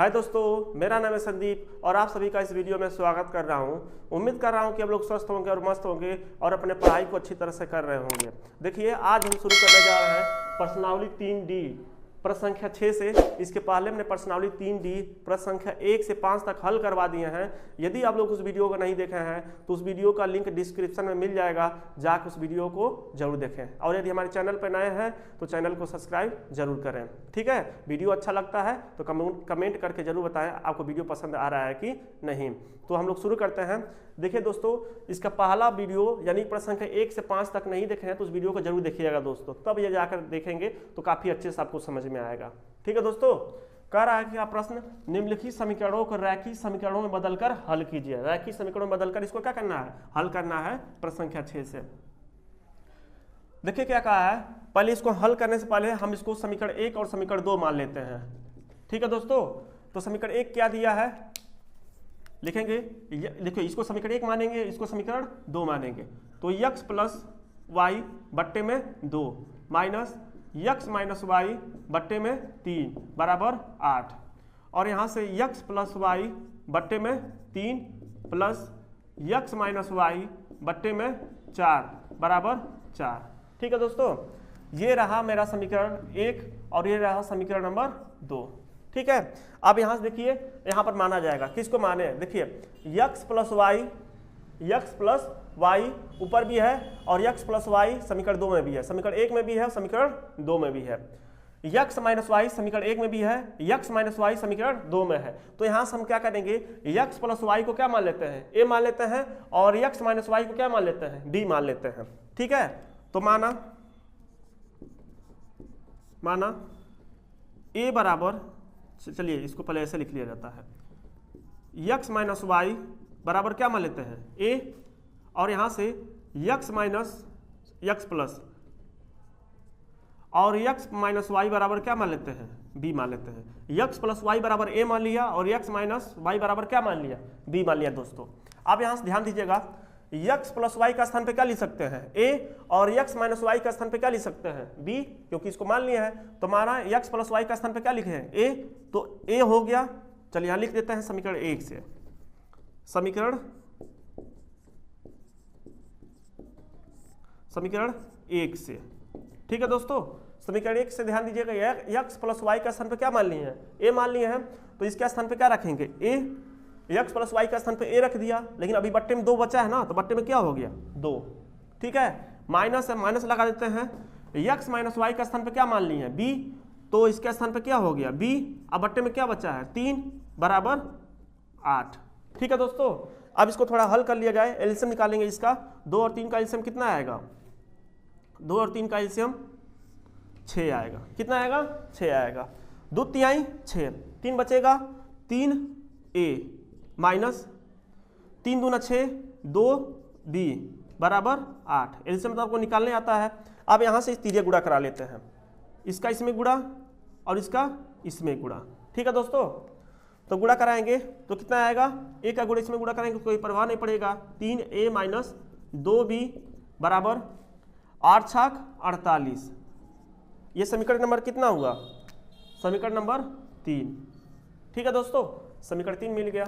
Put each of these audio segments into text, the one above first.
हाय दोस्तों, मेरा नाम है संदीप और आप सभी का इस वीडियो में स्वागत कर रहा हूं। उम्मीद कर रहा हूं कि आप लोग स्वस्थ होंगे और मस्त होंगे और अपने पढ़ाई को अच्छी तरह से कर रहे होंगे। देखिए, आज हम शुरू करने जा रहे हैं प्रश्नावली 3D प्रश्न संख्या 6 से। इसके पहले हमने प्रश्नावली 3D प्रश्न संख्या 1 से 5 तक हल करवा दिए हैं। यदि आप लोग उस वीडियो को नहीं देखे हैं तो उस वीडियो का लिंक डिस्क्रिप्शन में मिल जाएगा, जाकर उस वीडियो को जरूर देखें। और यदि हमारे चैनल पर नए हैं तो चैनल को सब्सक्राइब जरूर करें। ठीक है, वीडियो अच्छा लगता है तो कमेंट करके जरूर बताएं आपको वीडियो पसंद आ रहा है कि नहीं। तो हम लोग शुरू करते हैं। देखिए दोस्तों, इसका पहला वीडियो यानी प्रश्न संख्या 1 से 5 तक नहीं देखे हैं तो उस वीडियो को जरूर देखिएगा दोस्तों, तब ये जाकर देखेंगे तो काफ़ी अच्छे से आपको समझ में आएगा। ठीक है दोस्तों, कह रहा है कि आप प्रश्न निम्नलिखित समीकरणों को रैखिक समीकरणों में बदलकर हल कीजिए। रैखिक समीकरणों में बदलकर इसको क्या करना है, हल करना है प्रश्न संख्या 6 से। देखिए क्या कहा है, पहले इसको हल करने से पहले हम इसको समीकरण 1 और समीकरण 2 मान लेते हैं। ठीक है दोस्तों, तो समीकरण 1 क्या दिया है लिखेंगे। देखिए, इसको समीकरण 1 मानेंगे, इसको समीकरण 2 मानेंगे। तो x प्लस वाई बट्टे में 2 माइनस x माइनस वाई बट्टे में 3 बराबर 8। और यहाँ से x प्लस वाई बट्टे में 3 प्लस x माइनस वाई बट्टे में 4 बराबर 4। ठीक है दोस्तों, ये रहा मेरा समीकरण 1 और ये रहा समीकरण नंबर 2। ठीक है, अब यहाँ से देखिए, यहाँ पर माना जाएगा, किसको माने, देखिए x प्लस वाई ऊपर भी है और x प्लस वाई समीकरण 2 में भी है, समीकरण 1 में भी है, समीकरण 2 में भी है। x माइनस वाई समीकरण 1 में भी है, x माइनस वाई समीकरण 2 में है। तो यहाँ से हम क्या करेंगे, x प्लस वाई को क्या मान लेते हैं, a मान लेते हैं, और x माइनस वाई को क्या मान लेते हैं, b मान लेते हैं। ठीक है, तो माना a बराबर, चलिए इसको पहले ऐसे लिख लिया जाता है, x माइनस वाई बराबर क्या मान लेते हैं, a, और यहाँ से x माइनस x प्लस और x माइनस वाई बराबर क्या मान लेते हैं, b मान लेते हैं। x प्लस वाई बराबर a मान लिया और x माइनस वाई बराबर क्या मान लिया, b मान लिया दोस्तों। अब यहाँ से ध्यान दीजिएगा, x प्लस वाई का स्थान पे क्या लिख सकते हैं, a, और x माइनस वाई का स्थान पे क्या लिख सकते हैं, b, क्योंकि इसको मान लिया है। तो हमारा x प्लस वाई का स्थान पे क्या लिखे हैं, a, तो a हो गया। चलिए यहाँ लिख देते हैं समीकरण 1 से, समीकरण 1 से। ठीक है दोस्तों, समीकरण 1 से ध्यान दीजिएगा, x प्लस वाई का स्थान पे क्या मान लिए हैं, a मान लिए हैं, तो इसके स्थान पे क्या रखेंगे, a, x प्लस वाई का स्थान पे a रख दिया, लेकिन अभी बट्टे में 2 बचा है ना, तो बट्टे में क्या हो गया, 2। ठीक है, माइनस है, माइनस लगा देते हैं। x माइनस वाई का स्थान पे क्या मान लिए हैं, b, तो इसके स्थान पे क्या हो गया, b, अब बट्टे में क्या बचा है, 3 बराबर 8। ठीक है दोस्तों, अब इसको थोड़ा हल कर लिया जाए, एलसीएम निकालेंगे इसका। 2 और 3 का एलसीएम कितना आएगा, 2 और 3 का एलसीएम 6 आएगा। कितना आएगा, 6 आएगा। 2 तिहाई 6, 3 बचेगा, 3a माइनस 3 दूना 6, 2b बराबर 8। एलसीएम तो आपको निकालने आता है। अब यहाँ से तीरिया गुणा करा लेते हैं, इसका इसमें गुणा और इसका इसमें गुणा। ठीक है दोस्तों, तो गुणा कराएंगे तो कितना आएगा, a का गुणा इसमें गुणा कराएंगे तो कोई परवाह नहीं पड़ेगा। 3a माइनस 2b बराबर 8 छाक 48। ये समीकरण नंबर कितना हुआ, समीकरण नंबर 3। ठीक है दोस्तों, समीकरण 3 मिल गया।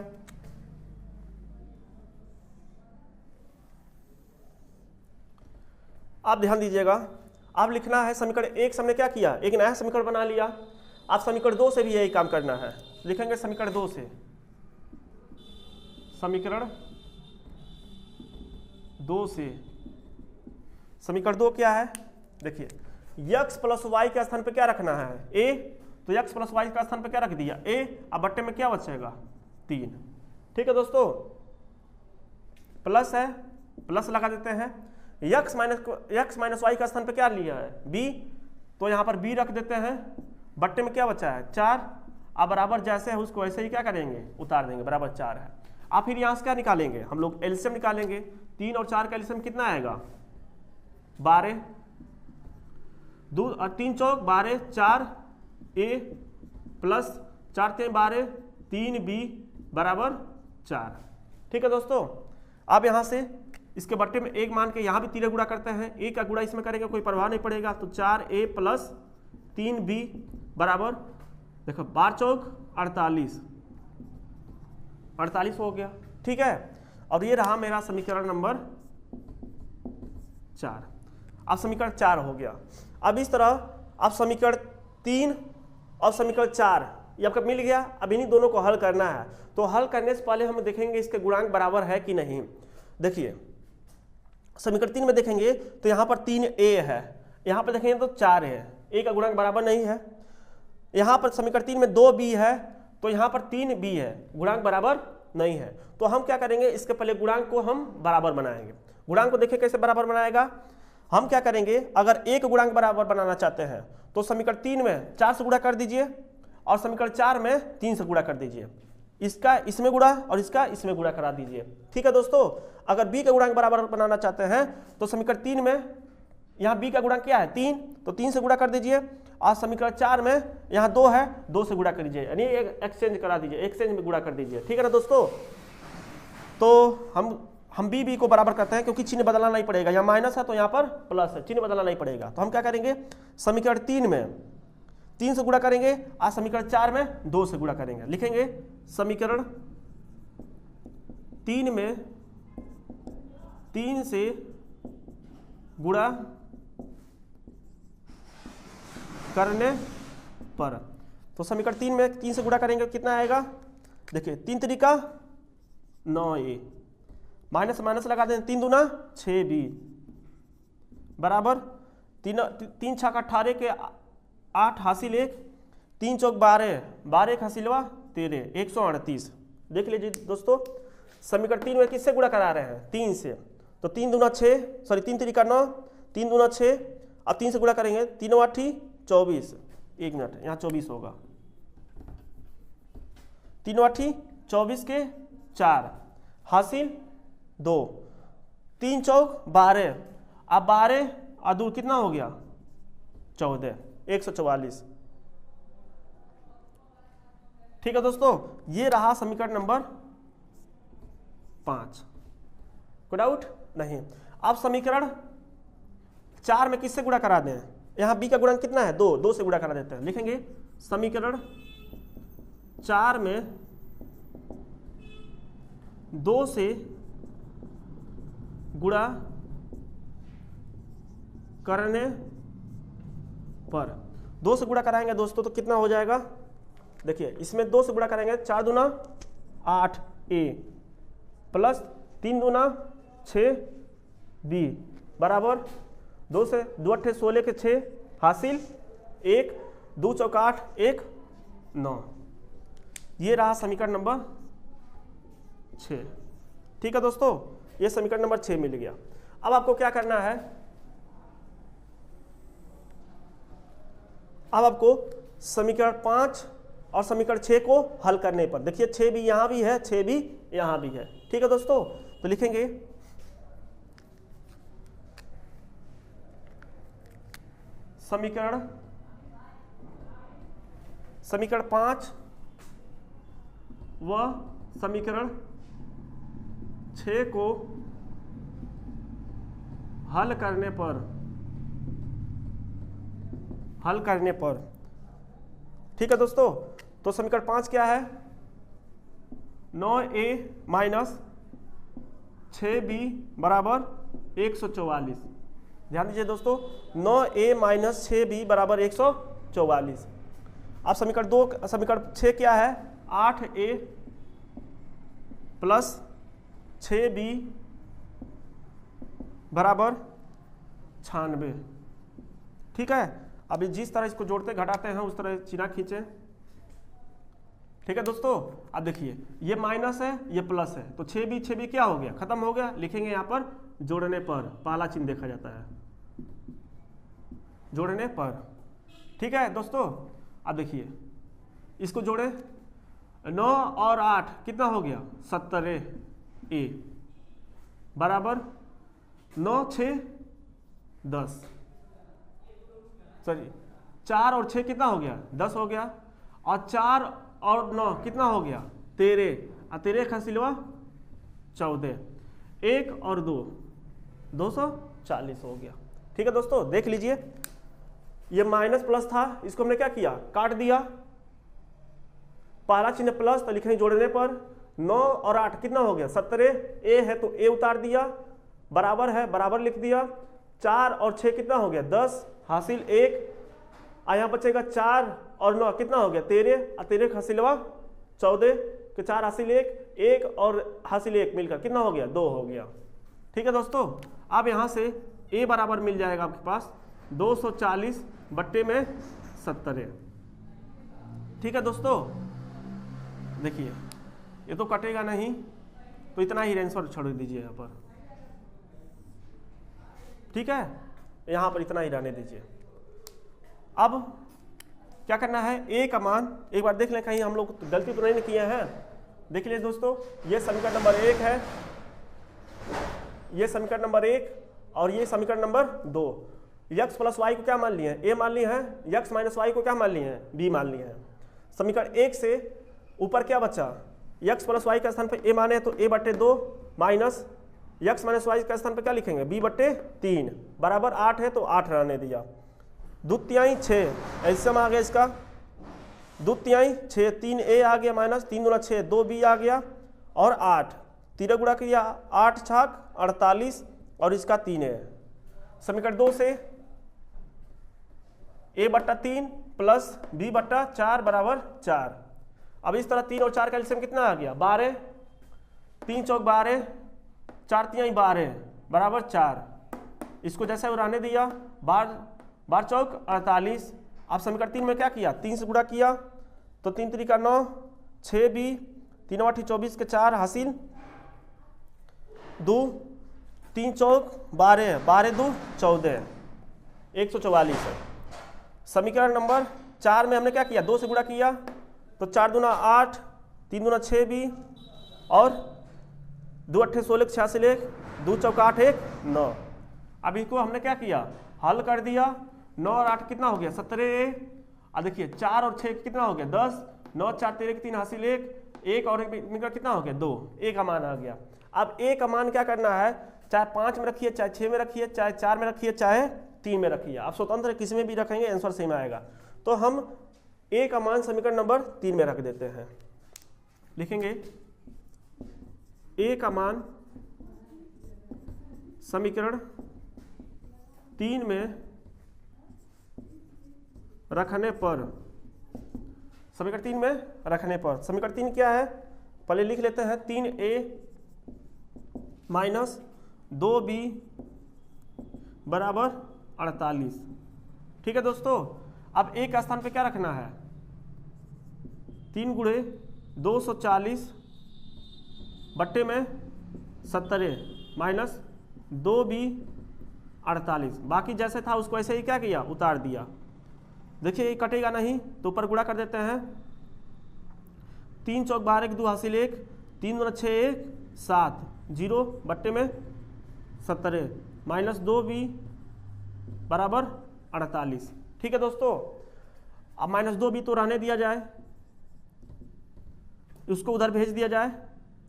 आप ध्यान दीजिएगा, अब लिखना है समीकरण 1 से हमने क्या किया, एक नया समीकरण बना लिया। आप समीकरण 2 से भी यही काम करना है, लिखेंगे समीकरण 2 से, समीकरण 2 से। समीकरण 2 क्या है, देखिए x प्लस वाई के स्थान पे क्या रखना है, a, तो x प्लस वाई का स्थान पे क्या रख दिया, a, अब बट्टे में क्या बचेगा, 3। ठीक है दोस्तों, प्लस है, प्लस लगा देते हैं। x माइनस वाई का स्थान पे क्या लिया है, b, तो यहाँ पर b रख देते हैं, बट्टे में क्या बचा है, 4। अब बराबर जैसे है उसको वैसे ही क्या करेंगे, उतार देंगे, बराबर 4 है। अब फिर यहाँ से क्या निकालेंगे, हम लोग एलसीएम निकालेंगे। 3 और 4 का एलसीएम कितना आएगा, 12, 2 और 3 चौक 12, 4a प्लस 4 3 12, 3b बराबर 4। ठीक है दोस्तों, अब यहाँ से इसके बट्टे में 1 मान के यहाँ भी तीरे गुणा करते हैं, a का गुणा इसमें करेंगे, कोई परवाह नहीं पड़ेगा। तो 4a प्लस 3b बराबर, देखो 12 चौक 48 हो गया। ठीक है, और ये रहा मेरा समीकरण नंबर 4। अब समीकरण 4 हो गया। अब इस तरह आप समीकरण 3 और समीकरण 4 ये आपका मिल गया। अब इन्हीं दोनों को हल करना है। तो हल करने से पहले हम देखेंगे इसके गुणांक बराबर है कि नहीं। देखिए समीकरण 3 में देखेंगे तो यहाँ पर 3a है, यहाँ पर देखेंगे तो 4 है, a का गुणांक बराबर नहीं है। यहाँ पर समीकरण 3 में 2b है तो यहाँ पर 3b है, गुणांक बराबर नहीं है। तो हम क्या करेंगे, इसके पहले गुणांक को हम बराबर बनाएंगे। गुणांक को देखिए कैसे बराबर बनाएगा। हम क्या करेंगे, अगर a का गुणांक बराबर बनाना चाहते हैं तो समीकरण 3 में 4 से गुणा कर दीजिए और समीकरण 4 में 3 से गुणा कर दीजिए। इसका इसमें गुणा और इसका इसमें गुणा करा दीजिए। ठीक है दोस्तों, अगर b का गुणांक बराबर बनाना चाहते हैं तो समीकरण 3 में यहाँ b का गुणांक क्या है 3, तो 3 से गुणा कर दीजिए और समीकरण 4 में यहाँ 2 है, 2 से गुणा कर दीजिए, यानी एक्सचेंज करा दीजिए, एक्सचेंज में गुणा कर दीजिए। ठीक है ना दोस्तों, तो हम b को बराबर करते हैं क्योंकि चिन्ह बदलना नहीं पड़ेगा। यहाँ माइनस है तो यहाँ पर प्लस है, चिन्ह बदलना नहीं पड़ेगा। तो हम क्या करेंगे, समीकरण 3 में 3 से गुणा करेंगे और समीकरण 4 में 2 से गुणा करेंगे। लिखेंगे समीकरण 3 में 3 से गुणा करने पर, तो समीकरण 3 में 3 से गुणा करेंगे कितना आएगा, देखिए 3 त्रिका 9a, माइनस माइनस लगा दें, 3 दूना 6b बराबर 3 छक्का 18 के 8 हासिल 1, 3 चौक 12, 12 हासिलवा 13, 138। देख लीजिए दोस्तों, समीकरण 3 में किससे गुणा करा रहे हैं, 3 से, तो 3 दूना 6, सॉरी 3 त्रिका 9, 3 दूना 6, अब 3 से गुणा करेंगे, 3 8 24, 1 मिनट यहाँ 24 होगा, 3 8 24 के 4 हासिल 2, 3 चौक 12, अब 12 और 2 कितना हो गया 14, 144। ठीक है दोस्तों, ये रहा समीकरण नंबर 5। कोई डाउट नहीं। अब समीकरण 4 में किससे गुणा करा दें, यहाँ b का गुणांक कितना है 2, 2 से गुणा करा देते हैं। लिखेंगे समीकरण 4 में 2 से गुणा करने पर, 2 से गुणा कराएंगे दोस्तों तो कितना हो जाएगा, देखिए इसमें 2 से गुणा करेंगे, 4 दूना 8a प्लस 3 दूना 6b बराबर 2 से 2 8 16 के 6 हासिल 1, 2 चौक 8, 1 9। ये रहा समीकरण नंबर 6। ठीक है दोस्तों, ये समीकरण नंबर 6 मिल गया। अब आपको क्या करना है, अब आपको समीकरण 5 और समीकरण 6 को हल करने पर, देखिए 6 भी यहाँ भी है, 6 भी यहाँ भी है। ठीक है दोस्तों, तो लिखेंगे समीकरण 5 व समीकरण 6 को हल करने पर, ठीक है दोस्तों, तो समीकरण 5 क्या है, 9a माइनस 6b बराबर 144। ध्यान दीजिए दोस्तों, 9a माइनस 6b बराबर 144। अब समीकरण 6 क्या है, 8a प्लस 6b बराबर 96। ठीक है, अभी जिस तरह इसको जोड़ते घटाते हैं उस तरह चिन्ह खींचे। ठीक है दोस्तों, अब देखिए ये माइनस है ये प्लस है, तो 6b क्या हो गया, खत्म हो गया। लिखेंगे यहाँ पर जोड़ने पर, पहला चिन्ह देखा जाता है जोड़ने पर। ठीक है दोस्तों, अब देखिए इसको जोड़े, 9 और 8 कितना हो गया 17a बराबर 9 6 10, सॉरी 4 और 6 कितना हो गया 10 हो गया, और 4 और 9 कितना हो गया 13, और 13 खसिलवा 14, 1 और 2 240 हो गया। ठीक है दोस्तों, देख लीजिए ये माइनस प्लस था, इसको हमने क्या किया काट दिया, पहला चिन्ह प्लस तो लिखेंगे जोड़ने पर 9 और 8 कितना हो गया 17, ए है तो ए उतार दिया, बराबर है बराबर लिख दिया, 4 और 6 कितना हो गया 10 हासिल 1, यहाँ बचेगा 4 और 9 कितना हो गया 13, और 13 हासिलवा 14 के 4 हासिल 1 और हासिल 1 मिलकर कितना हो गया 2 हो गया। ठीक है दोस्तों, अब यहाँ से ए बराबर मिल जाएगा आपके पास 240 बट्टे में 70। ठीक है दोस्तों, देखिए ये तो कटेगा नहीं तो इतना ही आंसर छोड़ दीजिए यहाँ पर। ठीक है, यहाँ पर इतना ही रहने दीजिए। अब क्या करना है, ए का मान एक बार देख लें कहीं हम लोग गलती तो नहीं किए हैं। देख लीजिए दोस्तों, ये समीकरण नंबर 1 है, ये समीकरण नंबर 1 और ये समीकरण नंबर 2। x प्लस वाई को क्या मान लिए हैं, ए मान लिए हैं, x माइनस वाई को क्या मान लिए हैं, बी मान लिए हैं। समीकरण 1 से ऊपर क्या बचा, x प्लस वाई के स्थान पर ए माने तो a बट्टे 2 माइनस x माइनस वाई के स्थान पर क्या लिखेंगे b बट्टे 3 बराबर 8 है तो 8 रहने दिया। 2 तिहाई 6 एल्सियम आ गया इसका, 2 तिहाई 6 3a आ गया माइनस 3 दूना 6 2b आ गया और 8 3 गुणा किया 8 छाक 48 और इसका 3 है। समीकरण 2 से a बट्टा 3 प्लस b बट्टा 4 बराबर 4। अब इस तरह 3 और 4 का एलसीएम कितना आ गया 12, 3 चौक 12 4 तिहाई 12 बराबर 4। इसको जैसे उड़ाने दिया 12 चौक 48। अब समीकरण 3 में क्या किया 3 से गुणा किया तो 3 3 9 6b 3 8 24 के 4 हासिल 2 3 चौक 12 12 2 14 144 है। समीकरण नंबर 4 में हमने क्या किया 2 से गुणा किया तो 4 दूना 8 3 दूना 6b और 2 अट्ठे 16 86 1 2 चौक 8 1 9। अब इसको हमने क्या किया हल कर दिया, 9 और 8 कितना हो गया 17। अब देखिए 4 और 6 कितना हो गया 10, 9 4 13 3 हासिल 1 और 1 मिलकर कितना हो गया 2, ए का मान आ गया। अब ए का मान क्या करना है, चाहे 5 में रखिए चाहे 6 में रखिए चाहे 4 में रखिए चाहे 3 में रखिए, आप स्वतंत्र किसी में भी रखेंगे आंसर सेम आएगा। तो हम ए का मान समीकरण नंबर 3 में रख देते हैं, लिखेंगे ए का मान समीकरण 3 में रखने पर, समीकरण 3 में रखने पर समीकरण 3 क्या है पहले लिख लेते हैं 3a माइनस 2b बराबर 48। ठीक है दोस्तों, अब ए का स्थान पे क्या रखना है 3 गुणे 240 बट्टे में 70 माइनस 2b 48, बाकी जैसे था उसको ऐसे ही क्या किया उतार दिया। देखिए ये कटेगा नहीं तो ऊपर गुणा कर देते हैं, 3 चौक 12 की 2 हासिल 1 3 दूना 6 1 7 0 बट्टे में 70 माइनस 2b बराबर 48। ठीक है दोस्तों, अब माइनस 2b तो रहने दिया जाए, उसको उधर भेज दिया जाए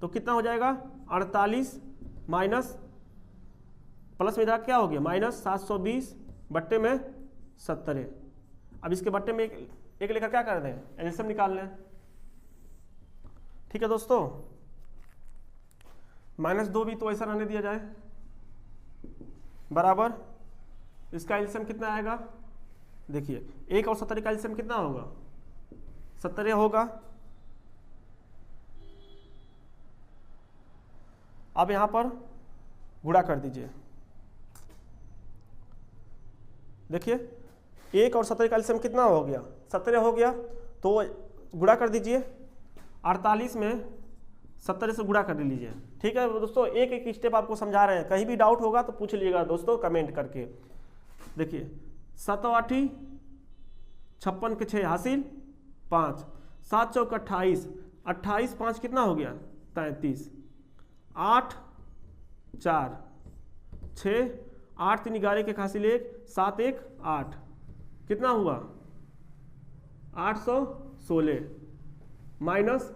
तो कितना हो जाएगा 48 माइनस प्लस में इधर क्या हो गया माइनस 720 बट्टे में 70। अब इसके बट्टे में एक लेकर क्या कर दें एलसीएम निकाल लें। ठीक है दोस्तों, माइनस 2b तो ऐसा रहने दिया जाए बराबर इसका एलसीएम कितना आएगा, देखिए 1 और 70 का एलसीएम कितना होगा 70 होगा। अब यहां पर गुणा कर दीजिए, देखिए 1 और 70 का एलसीएम कितना हो गया 70 हो गया, तो गुणा कर दीजिए 48 में 70 से गुणा कर लीजिए। ठीक है दोस्तों, एक एक स्टेप आपको समझा रहे हैं, कहीं भी डाउट होगा तो पूछ लीजिएगा दोस्तों कमेंट करके। देखिए 7 8 56 के 6 हासिल 5 7 चौक 28 28 5 कितना हो गया 33 8 4 6 8 3 11 के हासिल 1 7 1 8 कितना हुआ 816 माइनस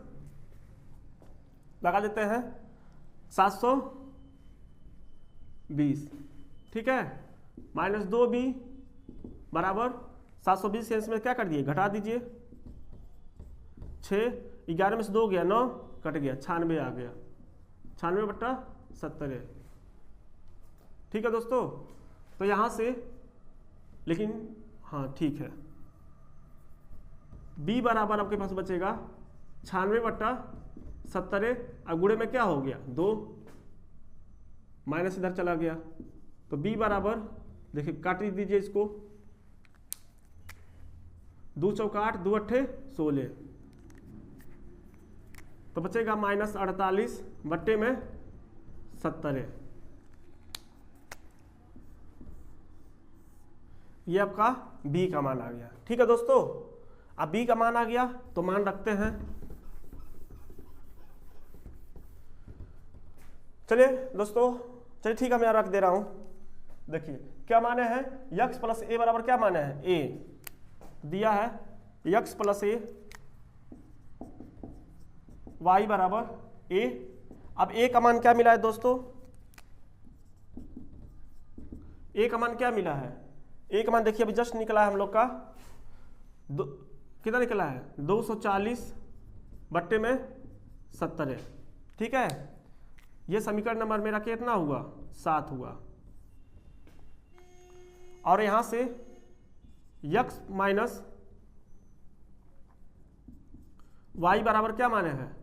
लगा देते हैं 720। ठीक है, माइनस 2b बराबर 720 से इसमें क्या कर दिए घटा दीजिए 6 11 में से 2 गया 9 कट गया 96 आ गया 96/70 है। ठीक है दोस्तों, तो यहाँ से लेकिन हाँ ठीक है, b बराबर आपके पास बचेगा 96/70। अब गुणे में क्या हो गया 2 माइनस इधर चला गया, तो b बराबर देखिए काट दीजिए इसको, 2 चौका 8 2 अट्ठे 16, तो बचेगा -48/70। ये आपका b का मान आ गया। ठीक है दोस्तों, अब b का मान आ गया तो मान रखते हैं। चलिए दोस्तों, चलिए ठीक है, मैं रख दे रहा हूं। देखिए क्या माने हैं, x प्लस ए बराबर क्या माने हैं, a दिया है, x प्लस ए y बराबर a। अब a का मान क्या मिला है दोस्तों, a का मान क्या मिला है, a का मान देखिए अभी जस्ट निकला है हम लोग का, कितना निकला है 240/70। ठीक है, ये समीकरण नंबर मेरा कितना हुआ 7 हुआ। और यहां से x माइनस y बराबर क्या माने हैं,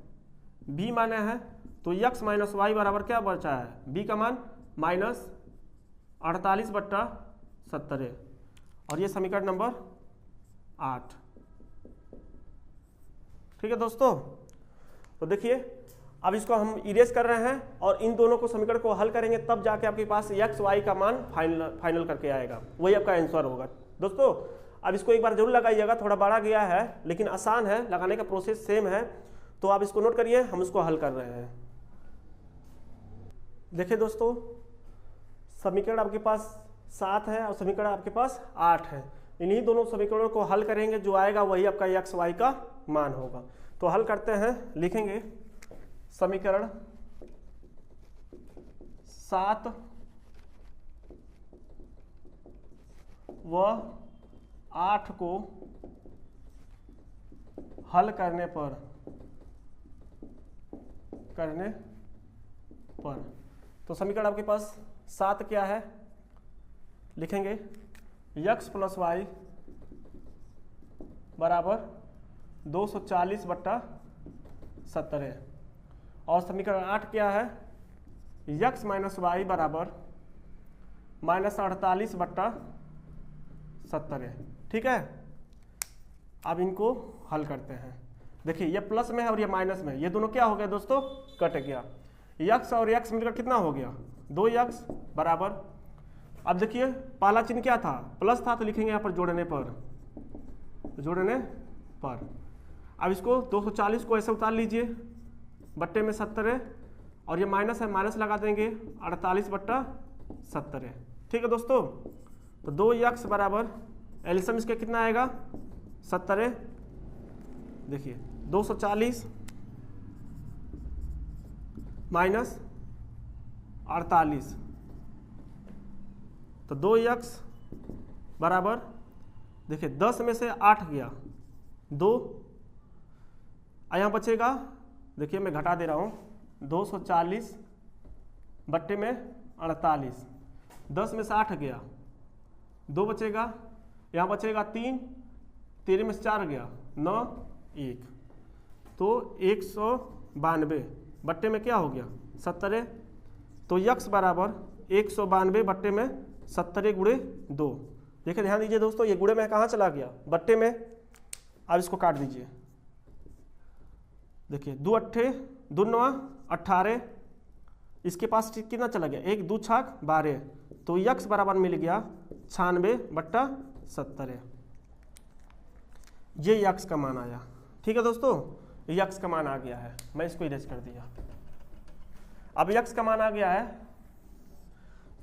b माने हैं, तो x माइनस y बराबर क्या बचा है, b का मान -48/70, और ये समीकरण नंबर 8। ठीक है दोस्तों, तो देखिए अब इसको हम इरेज कर रहे हैं और इन दोनों को समीकरण को हल करेंगे, तब जाके आपके पास x y का मान फाइनल करके आएगा, वही आपका आंसर होगा। दोस्तों अब इसको एक बार जरूर लगाइएगा, थोड़ा बड़ा गया है लेकिन आसान है, लगाने का प्रोसेस सेम है, तो आप इसको नोट करिए, हम इसको हल कर रहे हैं। देखिए दोस्तों, समीकरण आपके पास 7 है और समीकरण आपके पास 8 है, इन्हीं दोनों समीकरणों को हल करेंगे, जो आएगा वही आपका x y का मान होगा। तो हल करते हैं, लिखेंगे समीकरण 7 व 8 को हल करने पर तो समीकरण आपके पास 7 क्या है, लिखेंगे x प्लस वाई बराबर 240/70, और समीकरण 8 क्या है, x माइनस वाई बराबर -48/70। ठीक है, अब इनको हल करते हैं। देखिए ये प्लस में है और ये माइनस में, ये दोनों क्या हो गया दोस्तों, कट गया, x और x मिलकर कितना हो गया 2x बराबर, अब देखिए पहला चिन्ह क्या था, प्लस था, तो लिखेंगे यहाँ पर जोड़ने पर। अब इसको 240 को ऐसे उतार लीजिए, बट्टे में 70, और ये माइनस है, माइनस लगा देंगे 48/70। ठीक है दोस्तों, तो 2x बराबर एलसीएम इसके कितना आएगा 70, देखिए 240 माइनस 48, तो 2x बराबर देखिए 10 में से 8 गया 2, यहाँ बचेगा, देखिए मैं घटा दे रहा हूँ, 240 बट्टे में 48, 10 में से 8 गया 2 बचेगा, यहाँ बचेगा 3, 13 में से 4 गया 9 1, तो 192 बट्टे में क्या हो गया 70, तो x बराबर 192 बट्टे में 70 गुणे 2। देखिए ध्यान दीजिए दोस्तों, ये गुणे में कहाँ चला गया, बट्टे में। अब इसको काट दीजिए, देखिए 2 अट्ठे 2 9 18, इसके पास कितना चला गया 1 2 6 12, तो x बराबर मिल गया 96/70, ये x का मान आया। ठीक है दोस्तों, ये x का मान आ गया है, मैं इसको इरेज कर दिया। अब x का मान आ गया है,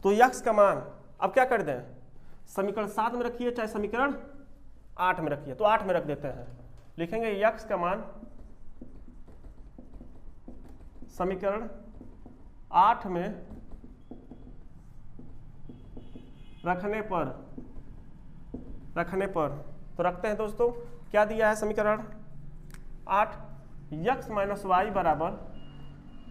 तो x का मान अब क्या कर दें, समीकरण 7 में रखिए चाहे समीकरण 8 में रखिए, तो 8 में रख देते हैं, लिखेंगे x का मान समीकरण 8 में रखने पर तो रखते हैं दोस्तों, क्या दिया है समीकरण 8, यक्स माइनस वाई बराबर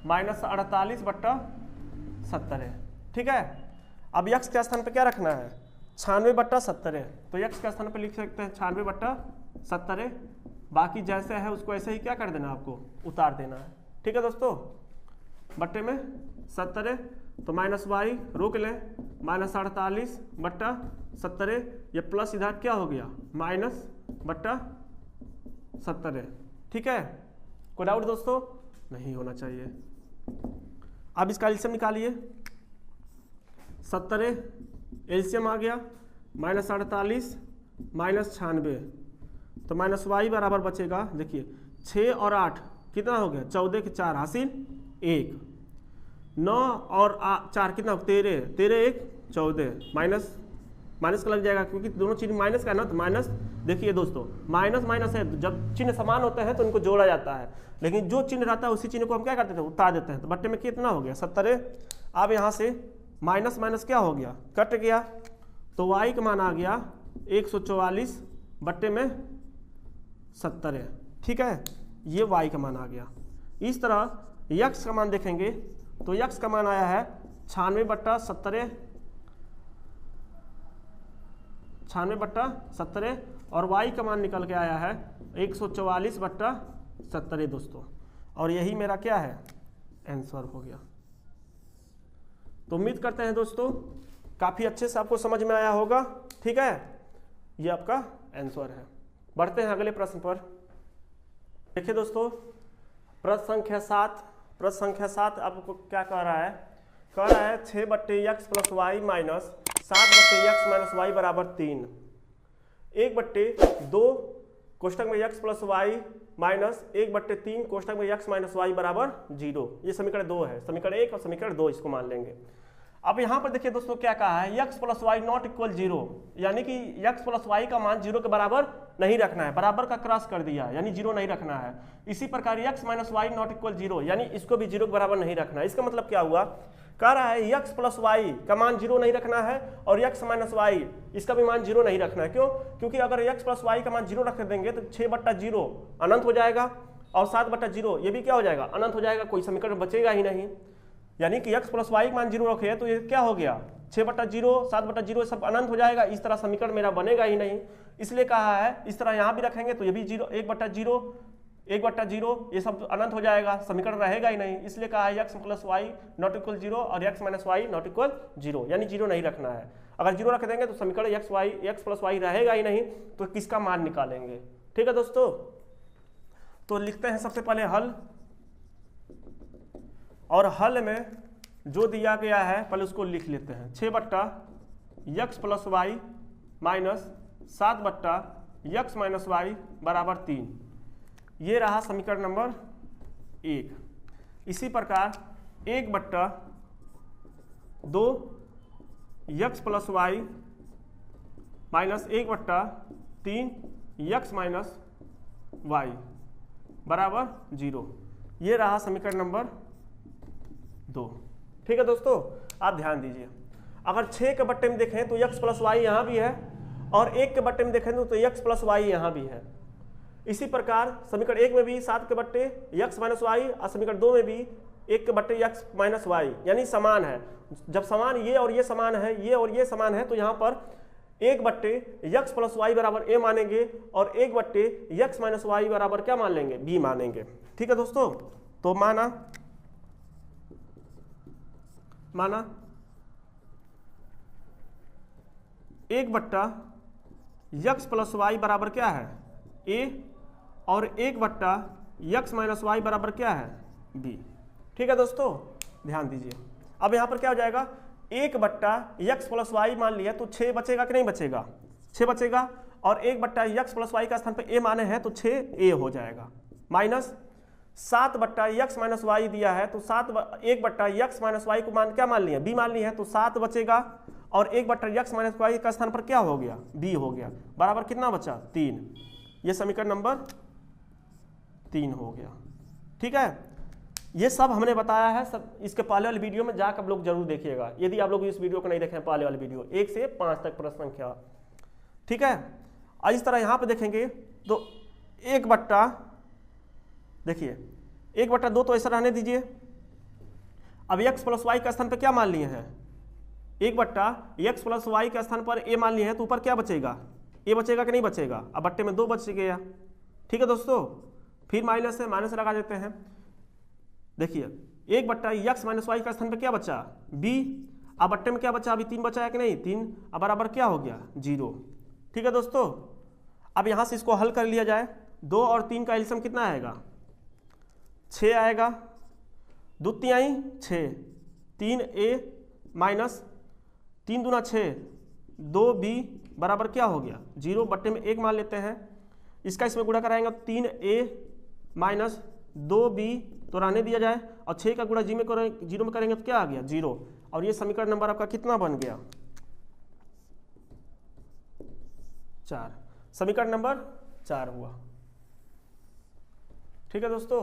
-48/70 है। ठीक है, अब यक्स के स्थान पे क्या रखना है, 96/70 है, तो यक्स के स्थान पे लिख सकते हैं 96/70 है। बाकी जैसे है उसको ऐसे ही क्या कर देना, आपको उतार देना है। ठीक है दोस्तों, बट्टे में 70 है, तो माइनस वाई रोक लें, -48/70, ये प्लस इधर क्या हो गया -70 है। ठीक है, कोई डाउट दोस्तों, नहीं होना चाहिए। अब इसका एलसीएम निकालिए, 70 एलसीएम आ गया, -48 -96, तो माइनस वाई बराबर बचेगा, देखिए 6 और 8 कितना हो गया, 14 के 4 हासिल 1, 9 और 4 कितना, 13, 13 1 14, माइनस माइनस का लग जाएगा क्योंकि दोनों चीज माइनस का है ना, तो माइनस। देखिए दोस्तों, माइनस माइनस है, जब चिन्ह समान होते हैं तो इनको जोड़ा जाता है, लेकिन जो चिन्ह रहता है उसी चिन्ह को हम क्या करते थे, उतार देते हैं। तो बट्टे में कितना हो गया 70। अब यहाँ से माइनस माइनस क्या हो गया, कट गया, तो वाई का मान आ गया 144 बट्टे में 70 है। ठीक है, ये वाई का मान आ गया। इस तरह यक्स का मान देखेंगे तो यक्स का मान आया है 96/70, 96/70, और वाई का मान निकल के आया है 144/70 दोस्तों, और यही मेरा क्या है, आंसर हो गया। तो उम्मीद करते हैं दोस्तों काफ़ी अच्छे से आपको समझ में आया होगा। ठीक है, ये आपका आंसर है। बढ़ते हैं अगले प्रश्न पर। देखिए दोस्तों, प्रश्न संख्या 7 आपको क्या कह रहा है, 6/x + y minus 7/x minus Y बराबर 3, 1/2 कोष्टक में x + y माइनस 1/3 कोष्टक में x माइनस वाई बराबर 0। ये समीकरण 2 है, समीकरण 1 और समीकरण 2 इसको मान लेंगे। अब यहाँ पर देखिए दोस्तों क्या कहा है, x + y नॉट इक्वल 0, यानी कि x + y का मान 0 के बराबर नहीं रखना है, बराबर का क्रॉस कर दिया, यानी 0 नहीं रखना है। इसी प्रकार x - y नॉट इक्वल 0, यानी इसको भी 0 के बराबर नहीं रखना है। इसका मतलब क्या हुआ, कह रहा है x + y का मान 0 नहीं रखना है और x - y इसका भी मान 0 नहीं रखना है। क्यों, क्योंकि अगर x + y का मान 0 रख देंगे तो 6/0 अनंत हो जाएगा और 7/0 ये भी क्या हो जाएगा, अनंत हो जाएगा, कोई समीकरण बचेगा ही नहीं। यानी कि x + y का मान 0 रखे तो ये क्या हो गया, 6/0 7/0 सब अनंत हो जाएगा, इस तरह समीकरण मेरा बनेगा ही नहीं। इसलिए कहा है इस तरह यहाँ भी रखेंगे तो ये भी 1/0 ये सब अनंत हो जाएगा, समीकरण रहेगा ही नहीं। इसलिए कहा है x + y नॉट इक्वल 0 और x - y नॉट इक्वल 0, यानी 0 नहीं रखना है। अगर 0 रख देंगे तो समीकरण x + y रहेगा ही नहीं, तो किसका मान निकालेंगे। ठीक है दोस्तों, तो लिखते हैं सबसे पहले हल, और हल में जो दिया गया है पहले उसको लिख लेते हैं। 6/x + y minus 7/x minus Y बराबर 3, ये रहा समीकरण नंबर 1। इसी प्रकार 1/2 x + y minus 1/3 x minus Y बराबर 0, ये रहा समीकरण नंबर 2। ठीक है दोस्तों, आप ध्यान दीजिए, अगर 6 के बट्टे में देखें तो x + y यहाँ भी है, और 1 के बट्टे में देखें तो x + y यहाँ भी है। इसी प्रकार समीकरण 1 में भी 7 के बट्टे x - y और समीकरण 2 में भी 1 के बट्टे x - y, यानी समान है। जब समान ये और ये समान है, ये और ये समान है, तो यहाँ पर 1/x + y बराबर a मानेंगे और 1/x - y बराबर क्या मान लेंगे, b मानेंगे। ठीक है दोस्तों, तो माना 1/x + y बराबर क्या है, a, और 1/x - y बराबर क्या है, b। ठीक है दोस्तों, ध्यान दीजिए। अब यहाँ पर क्या हो जाएगा, 1/x + y मान लिया तो 6 बचेगा कि नहीं बचेगा, 6 बचेगा, और 1/x + y का स्थान पर a माने हैं तो 6a हो जाएगा, माइनस 7/x - y दिया है तो 1/x - y को मान क्या मान लिया, b मान ली है, तो 7 बचेगा, और 1/x - y का स्थान पर क्या हो गया, b हो गया, बराबर कितना बचा, 3। ये समीकरण नंबर 3 हो गया। ठीक है, ये सब हमने बताया है, सब इसके पहले वाले वीडियो में जाकर आप लोग जरूर देखिएगा, यदि आप लोग इस वीडियो को नहीं देखे हैं, पहले वाली वीडियो 1 से 5 तक प्रश्न संख्या। ठीक है, इस तरह यहाँ पे देखेंगे तो 1/x देखिए 1/2 तो ऐसा रहने दीजिए। अब x प्लस वाई के स्थान पर क्या मान लिए हैं, 1/x प्लस वाई के स्थान पर a मान लिए हैं, तो ऊपर क्या बचेगा, a बचेगा कि नहीं बचेगा। अब बट्टे में 2 बच गया, ठीक है दोस्तों। फिर माइनस है, माइनस लगा देते हैं। देखिए 1/x माइनस वाई का स्थान पे क्या बचा, b। अब बट्टे में क्या बचा, अभी 3 बचा है कि नहीं, 3। अब बराबर क्या हो गया, 0। ठीक है दोस्तों। अब यहाँ से इसको हल कर लिया जाए। 2 और 3 का एलसीएम कितना आएगा, 6 आएगा। 2 तिहाई 6, 3a माइनस 3 दूना 6, 2b बराबर क्या हो गया, 0। बट्टे में 1 मान लेते हैं, इसका इसमें गुणा कराएंगे 3a माइनस 2b तो रहने दिया जाए, और 6 का गुणा 0 में करेंगे तो क्या आ गया, 0। और ये समीकरण नंबर आपका कितना बन गया, 4। समीकरण नंबर 4 हुआ। ठीक है दोस्तों।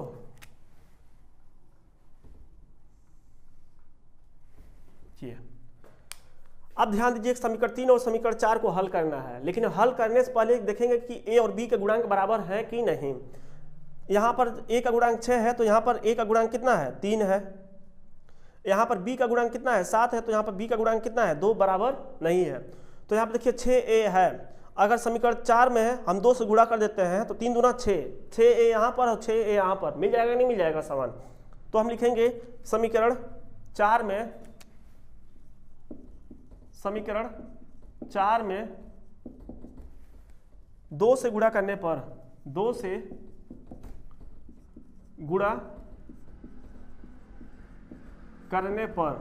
अब ध्यान दीजिए, समीकरण 3 और समीकरण 4 को हल करना है, लेकिन हल करने से पहले देखेंगे कि a और b के गुणांक बराबर है कि नहीं। यहाँ पर a का गुणांक 6 है, तो यहाँ पर a का गुणांक कितना है, 3 है। यहाँ पर b का गुणांक कितना है, 7 है, तो यहाँ पर b का गुणांक कितना है, 2 बराबर नहीं है। तो यहाँ पर देखिए 6a है, अगर समीकरण 4 में है हम 2 से गुणा कर देते हैं तो 3 दूना 6, 6a यहाँ पर और 6a यहाँ पर, मिल जाएगा नहीं मिल जाएगा समान। तो हम लिखेंगे समीकरण 4 में 2 से गुणा करने पर, 2 से गुणा करने पर,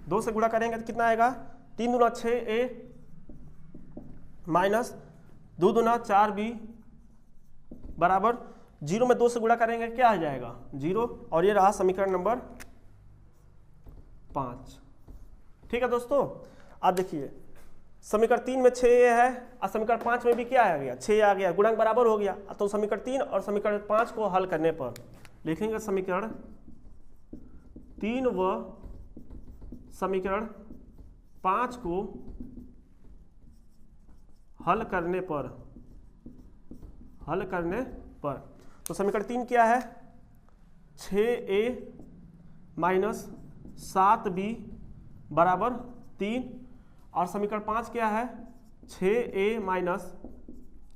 2 से गुणा करेंगे तो कितना आएगा, 3 दूना 6a माइनस 2 दूना 4b बराबर 0 में 2 से गुणा करेंगे क्या आ जाएगा, 0। और ये रहा समीकरण नंबर 5। ठीक है दोस्तों। अब देखिए समीकरण 3 में 6a है और समीकरण 5 में भी क्या आ गया, 6 आ गया, गुणांक बराबर हो गया। तो समीकरण 3 और समीकरण 5 को हल करने पर लिखेंगे समीकरण 3 व समीकरण 5 को हल करने पर तो समीकरण 3 क्या है, 6a माइनस 7b बराबर 3, और समीकरण 5 क्या है, 6a माइनस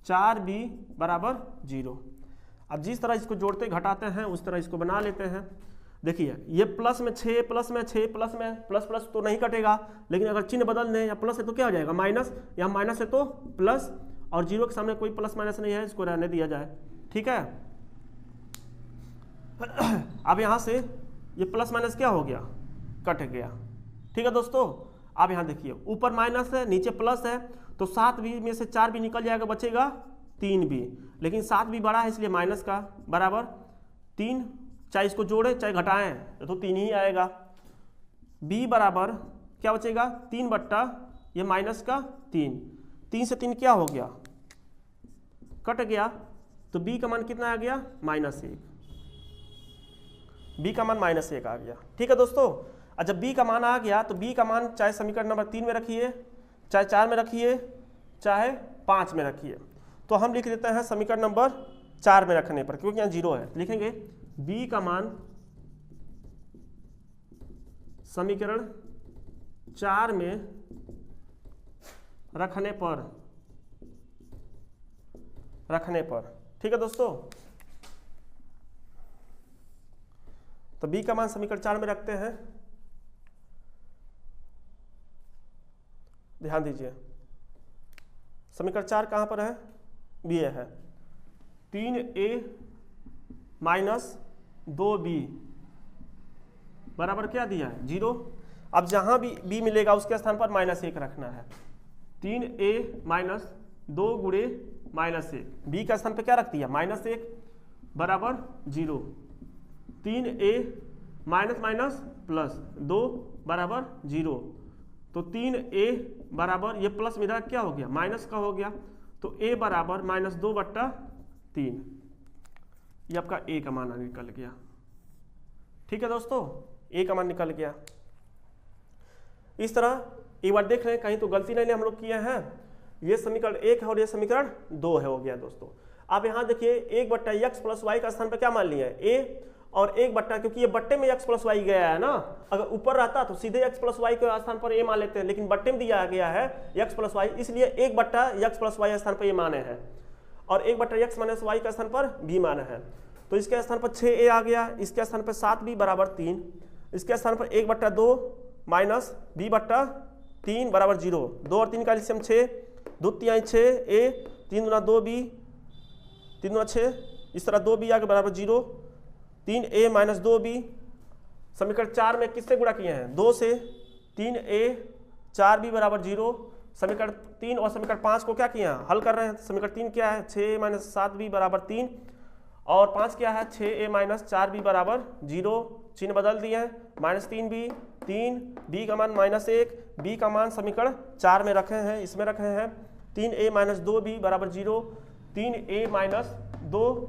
4b बराबर 0। अब जिस तरह इसको जोड़ते घटाते हैं उस तरह इसको बना लेते हैं। देखिए ये प्लस में 6 प्लस में 6 प्लस में प्लस प्लस तो नहीं कटेगा, लेकिन अगर चिन्ह बदल दें, या प्लस है तो क्या हो जाएगा माइनस, या माइनस है तो प्लस, और 0 के सामने कोई प्लस माइनस नहीं है, इसको रहने दिया जाए। ठीक है। अब यहाँ से ये प्लस माइनस क्या हो गया, कट गया। ठीक है दोस्तों। अब यहाँ देखिए ऊपर माइनस है नीचे प्लस है, तो 7b में से 4b निकल जाएगा, बचेगा 3b, लेकिन 7b बड़ा है इसलिए माइनस का बराबर 3, चाहे इसको जोड़े चाहे घटाएं तो 3 ही आएगा। b बराबर क्या बचेगा, 3 बट्टा ये माइनस का 3, 3 से 3 क्या हो गया, कट गया, तो b का मान कितना आ गया, -1। b का मान -1 आ गया। ठीक है दोस्तों। और जब b का मान आ गया तो b का मान चाहे समीकरण नंबर 3 में रखिए, चाहे 4 में रखिए, चाहे 5 में रखिए। तो हम लिख देते हैं समीकरण नंबर 4 में रखने पर, क्योंकि यहाँ 0 है, लिखेंगे b का मान समीकरण 4 में रखने पर। ठीक है दोस्तों। तो b का मान समीकरण 4 में रखते हैं। ध्यान दीजिए समीकरण 4 कहाँ पर है, b है, 3a माइनस 2b बराबर क्या दिया है, 0। अब जहाँ भी b मिलेगा उसके स्थान पर -1 रखना है। 3a माइनस 2 गुणे -1, b का स्थान पे क्या रख दिया, -1 बराबर 0। 3a माइनस माइनस प्लस 2 बराबर 0, तो 3a बराबर ये प्लस मेरा क्या हो गया, माइनस का हो गया, तो a बराबर -2/3, ये आपका a का मान निकल गया। ठीक है दोस्तों, a का मान निकल गया। इस तरह एक बार देख रहे हैं कहीं तो गलती नहीं हम लोग किए हैं। ये समीकरण 1 है और ये समीकरण 2 है, हो गया दोस्तों। आप यहाँ देखिए 1/x प्लस वाई का स्थान पर क्या मान लिया है a, और 1/, क्योंकि ये बट्टे में x प्लस वाई गया है ना, अगर ऊपर रहता तो सीधे x प्लस वाई के स्थान पर a मान लेते हैं, लेकिन बट्टे में दिया गया है x प्लस वाई, इसलिए 1/x प्लस वाई स्थान पर a माने हैं और 1/x माइनस वाई का स्थान पर b माने हैं। तो इसके स्थान पर 6a आ गया, इसके स्थान पर 7b बराबर 3, इसके स्थान पर 1/2 माइनस b/3 बराबर 0, 2 और 3 का एलसीएम 6, 2 तिहाई 6a, 3 दूना 2b, 3 दूना 6, इस तरह 2b आ गया बराबर 0, 3a माइनस 2b। समीकरण 4 में किससे गुणा किए हैं 2 से, 3a 4b बराबर 0। समीकरण 3 और समीकरण 5 को क्या किए हैं हल कर रहे हैं। समीकरण 3 क्या है 6a माइनस 7b बराबर 3, और 5 क्या है 6a माइनस 4b बराबर 0, चिन्ह बदल दिए हैं, -3b 3, b का मान -1, b का मान समीकरण 4 में रखे हैं, इसमें रखे हैं 3a माइनस 2b बराबर 0, 3a माइनस 2,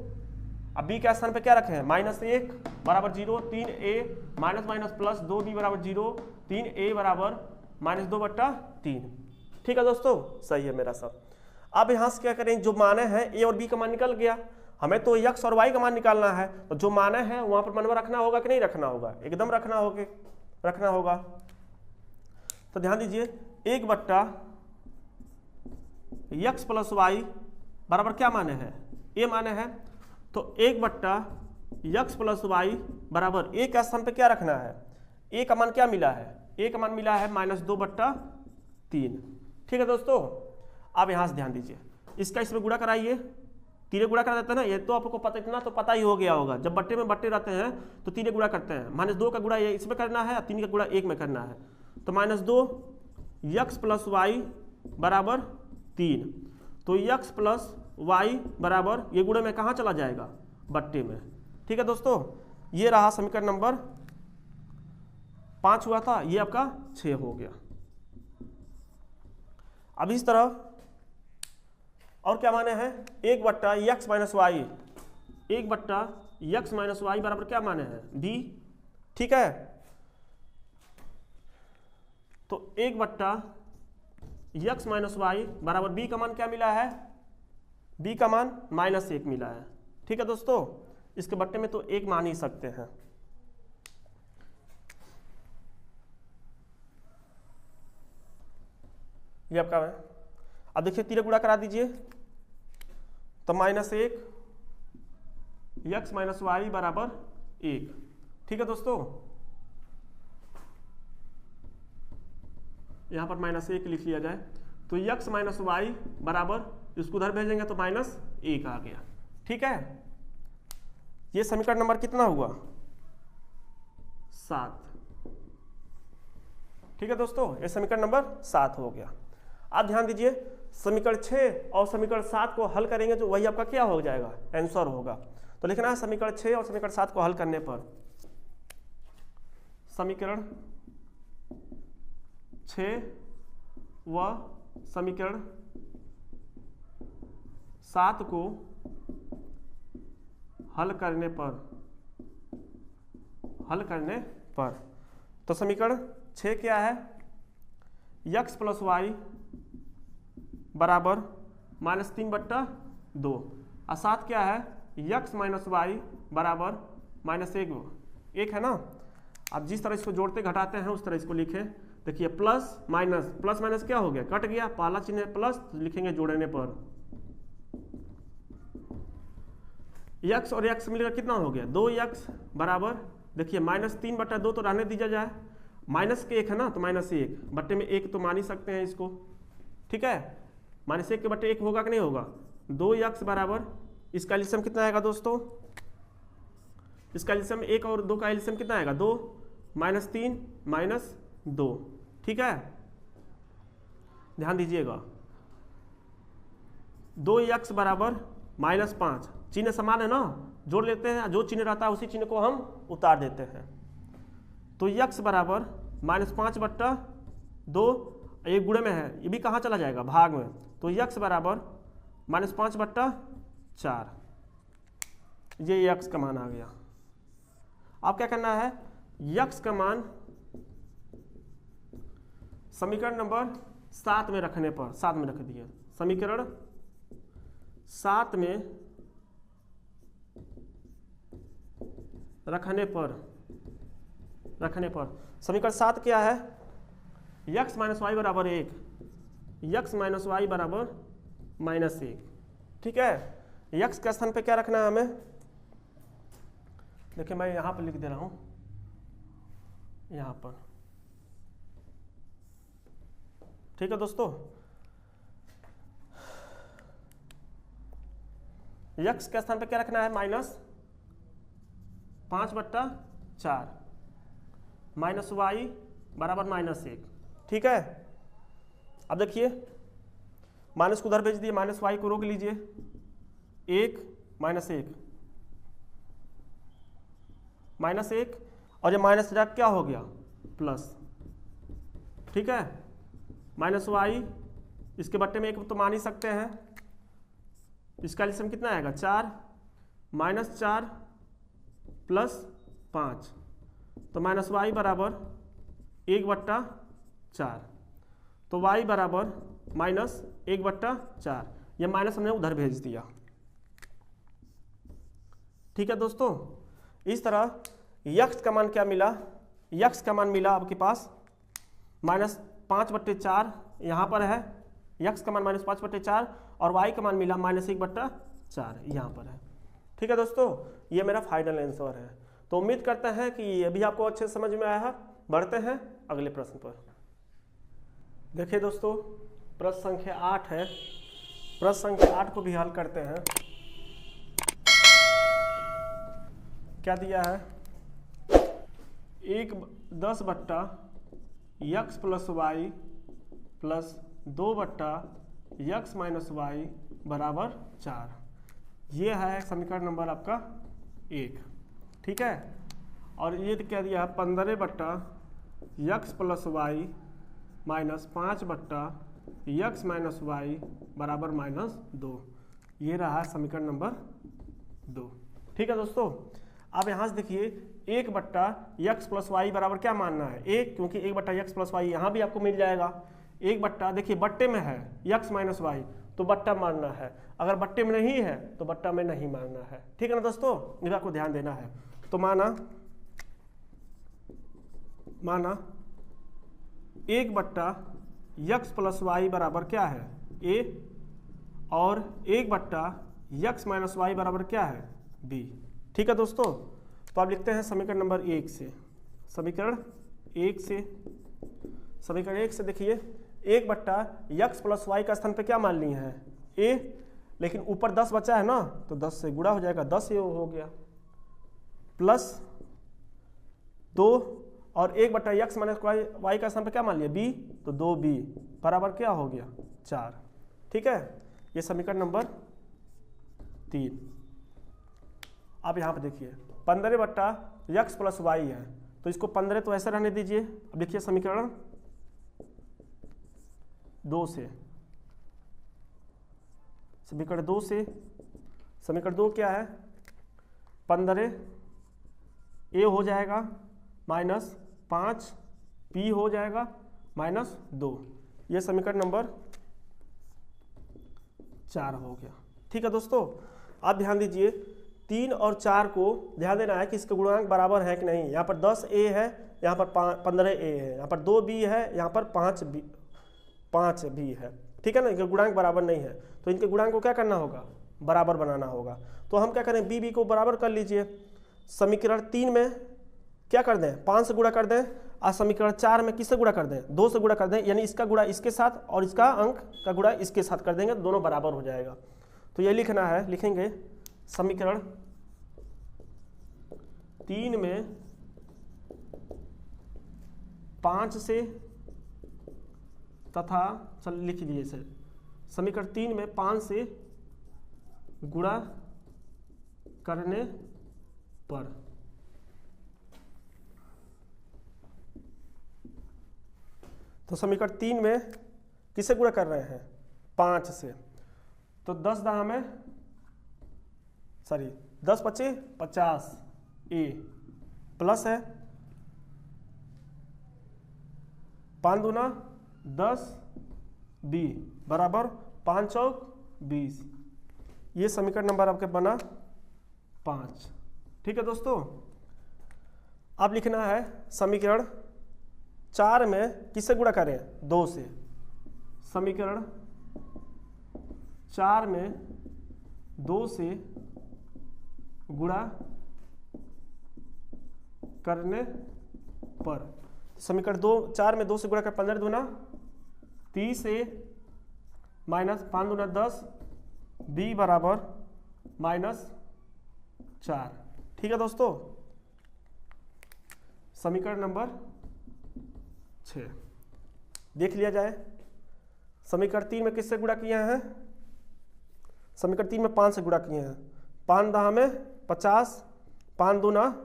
अब b के स्थान पे क्या रखे हैं -1 बराबर 0, 3a minus minus plus 2b बराबर 0, 3a बराबर -2/3। ठीक है दोस्तों, सही है मेरा सब। अब यहाँ से क्या करें, जो माने हैं a और b का मान निकल गया, हमें तो x और y का मान निकालना है, तो जो माने हैं वहां पर मनवा रखना होगा कि नहीं रखना होगा, एकदम रखना होगा। तो ध्यान दीजिए 1/x प्लस वाई बराबर क्या माने हैं a माने हैं, तो 1/x प्लस वाई बराबर a के स्थान पे क्या रखना है, a का मान क्या मिला है, a का मान मिला है -2/3। ठीक है दोस्तों, अब यहाँ से ध्यान दीजिए, इसका इसमें गुणा कराइए, तीरे गुणा करा देते हैं ना, ये तो आपको पता, इतना तो पता ही हो गया होगा, जब बट्टे में बट्टे रहते हैं तो तीरे गुणा करते हैं, -2 का गुणा ये इसमें करना है, 3 का गुणा 1 में करना है, तो -2x प्लस वाई बराबर 3, तो x प्लस वाई बराबर ये गुणे में कहाँ चला जाएगा बट्टे में। ठीक है दोस्तों, ये रहा समीकरण नंबर 5 हुआ था, ये आपका 6 हो गया। अब इस तरह और क्या माने हैं 1/x minus Y, 1/x minus Y बराबर क्या माने हैं b। ठीक है, तो 1/x माइनस वाई बराबर b का मान क्या मिला है, b का मान -1 मिला है। ठीक है दोस्तों, इसके बट्टे में तो 1 मान ही सकते हैं। ये आपका है। अब देखिए तीरे गुणा करा दीजिए, तो -1 x माइनस वाई बराबर 1। ठीक है दोस्तों, यहां पर -1 लिख लिया जाए, तो x माइनस वाई बराबर, इसको उधर भेजेंगे तो -1 आ गया। ठीक है, ये समीकरण नंबर कितना हुआ 7। ठीक है दोस्तों, ये समीकरण नंबर 7 हो गया। अब ध्यान दीजिए, समीकरण 6 और समीकरण 7 को हल करेंगे तो वही आपका क्या हो जाएगा आंसर होगा। तो लिखना है समीकरण 6 और समीकरण 7 को हल करने पर, समीकरण 6 व समीकरण 7 को हल करने पर, तो समीकरण 6 क्या है x प्लस वाई बराबर -3/2, और 7 क्या है x माइनस वाई बराबर -1 है ना। अब जिस तरह इसको जोड़ते घटाते हैं उस तरह इसको लिखें। देखिए प्लस माइनस क्या हो गया, कट गया, पहला चिन्ह प्लस लिखेंगे जोड़ने पर, x और x मिलकर कितना हो गया 2x बराबर, देखिए -3/2 तो रहने दीजिए जाए, माइनस के 1 है ना, तो -1 बट्टे में 1 तो मान ही सकते हैं इसको। ठीक है, -1 के बट्टे 1 होगा कि नहीं होगा, 2x बराबर, इसका एलसीएम कितना आएगा दोस्तों, इसका एलसीएम 1 और 2 का एलसीएम कितना आएगा 2, -3 -2। ठीक है, ध्यान दीजिएगा, 2x बराबर -5, चिन्ह समान है ना, जोड़ लेते हैं, जो चिन्ह रहता है उसी चिन्ह को हम उतार देते हैं। तो x बराबर -5/2, ये गुणे में है, ये भी कहाँ चला जाएगा भाग में, तो x बराबर -5/4, ये x का मान आ गया। अब क्या करना है, x का मान समीकरण नंबर 7 में रखने पर, 7 में रख दिए, समीकरण 7 में रखने पर समीकरण 7 क्या है, x माइनस वाई बराबर 1, x माइनस वाई बराबर -1। ठीक है, x के स्थान पे क्या रखना है हमें, देखिए मैं यहां पर लिख दे रहा हूं, यहां पर। ठीक है दोस्तों, x के स्थान पे क्या रखना है, -5/4 माइनस वाई बराबर -1। ठीक है, अब देखिए माइनस को उधर भेज दिए, माइनस वाई को रोक लीजिए, 1 -1 और ये माइनस क्या हो गया, प्लस। ठीक है, माइनस वाई इसके बट्टे में 1 तो मान ही सकते हैं, इसका एलसीएम कितना आएगा, 4 -4 + 5, तो माइनस वाई बराबर 1/4, तो y बराबर -1/4, यह माइनस हमने उधर भेज दिया। ठीक है दोस्तों, इस तरह x का मान क्या मिला, x का मान मिला आपके पास -5/4 यहाँ पर है, x का मान -5/4 और y का मान मिला -1/4 यहाँ पर है। ठीक है दोस्तों, ये मेरा फाइनल आंसर है। तो उम्मीद करते हैं कि ये भी आपको अच्छे समझ में आया है। बढ़ते हैं अगले प्रश्न पर। देखिए दोस्तों, प्रश्न संख्या 8 है, प्रश्न संख्या 8 को भी हल करते हैं। क्या दिया है, 10/x + y + 2/x - y बराबर 4। ये है समीकरण नंबर आपका 1। ठीक है, और ये क्या दिया है, 15/x + y - 5/x - y बराबर -2। ये रहा समीकरण नंबर 2। ठीक है दोस्तों, अब यहाँ से देखिए 1/x + y बराबर क्या मानना है, 1, क्योंकि 1/x + y यहाँ भी आपको मिल जाएगा। 1 देखिए बट्टे में है x - y, तो बट्टा मानना है, अगर बट्टे में नहीं है तो बट्टा में नहीं मानना है। ठीक है ना दोस्तों, इस आपको ध्यान देना है। तो माना 1/x + y बराबर क्या है, a, और 1/x - y बराबर क्या है, b। ठीक है दोस्तों, तो आप लिखते हैं समीकरण नंबर 1 से, समीकरण 1 से देखिए 1/x + y का स्थान पे क्या मान लिए हैं, a, लेकिन ऊपर 10 बचा है ना, तो 10 से गुणा हो जाएगा, 10 ये हो गया, प्लस 2, और 1/x - y का स्थान पे क्या मान लिया, b, तो 2b बराबर क्या हो गया, 4। ठीक है, ये समीकरण नंबर 3। अब यहाँ पे देखिए 15/x + y है, तो इसको 15 तो ऐसे रहने दीजिए। अब देखिए समीकरण 2 से, समीकरण 2 क्या है, 15 a हो जाएगा -5p हो जाएगा -2, ये समीकरण नंबर 4 हो गया। ठीक है दोस्तों, आप ध्यान दीजिए 3 और 4 को ध्यान देना है कि इसके गुणांक बराबर है कि नहीं। यहाँ पर 10a है, यहाँ पर 15a है, यहाँ पर 2b है, यहाँ पर 5b है। ठीक है ना, इनके गुणांक बराबर नहीं है, तो इनके गुणांक को क्या करना होगा, बराबर बनाना होगा। तो हम क्या करें, b को बराबर कर लीजिए। समीकरण 3 में क्या कर दें, 5 से गुणा कर दें, और समीकरण 4 में किससे गुणा कर दें, 2 से गुणा कर दें, यानी इसका गुणा इसके साथ और इसका अंक का गुणा इसके साथ कर देंगे, दोनों बराबर हो जाएगा। तो ये लिखना है, लिखेंगे समीकरण 3 में 5 से तथा, चल लिख लीजिए इसे, समीकरण 3 में 5 से गुणा करने पर तो समीकरण 3 में किससे गुणा कर रहे हैं, 5 से, तो 10 5 50 a प्लस है 5 दूना 10 b बराबर 5 चौक 20। ये समीकरण नंबर आपके बना 5। ठीक है दोस्तों, अब लिखना है समीकरण 4 में किससे गुणा करें, 2 से। समीकरण 4 में 2 से गुणा करने पर समीकरण 4 में 2 से गुणा कर 15 दूना 30 ए माइनस 5 दूना 10 बी बराबर -4। ठीक है दोस्तों, समीकरण नंबर 6 देख लिया जाए। समीकरण 3 में किससे गुणा किए हैं, समीकरण 3 में 5 से गुणा किए हैं। 5 दहा में 50, 5 दूना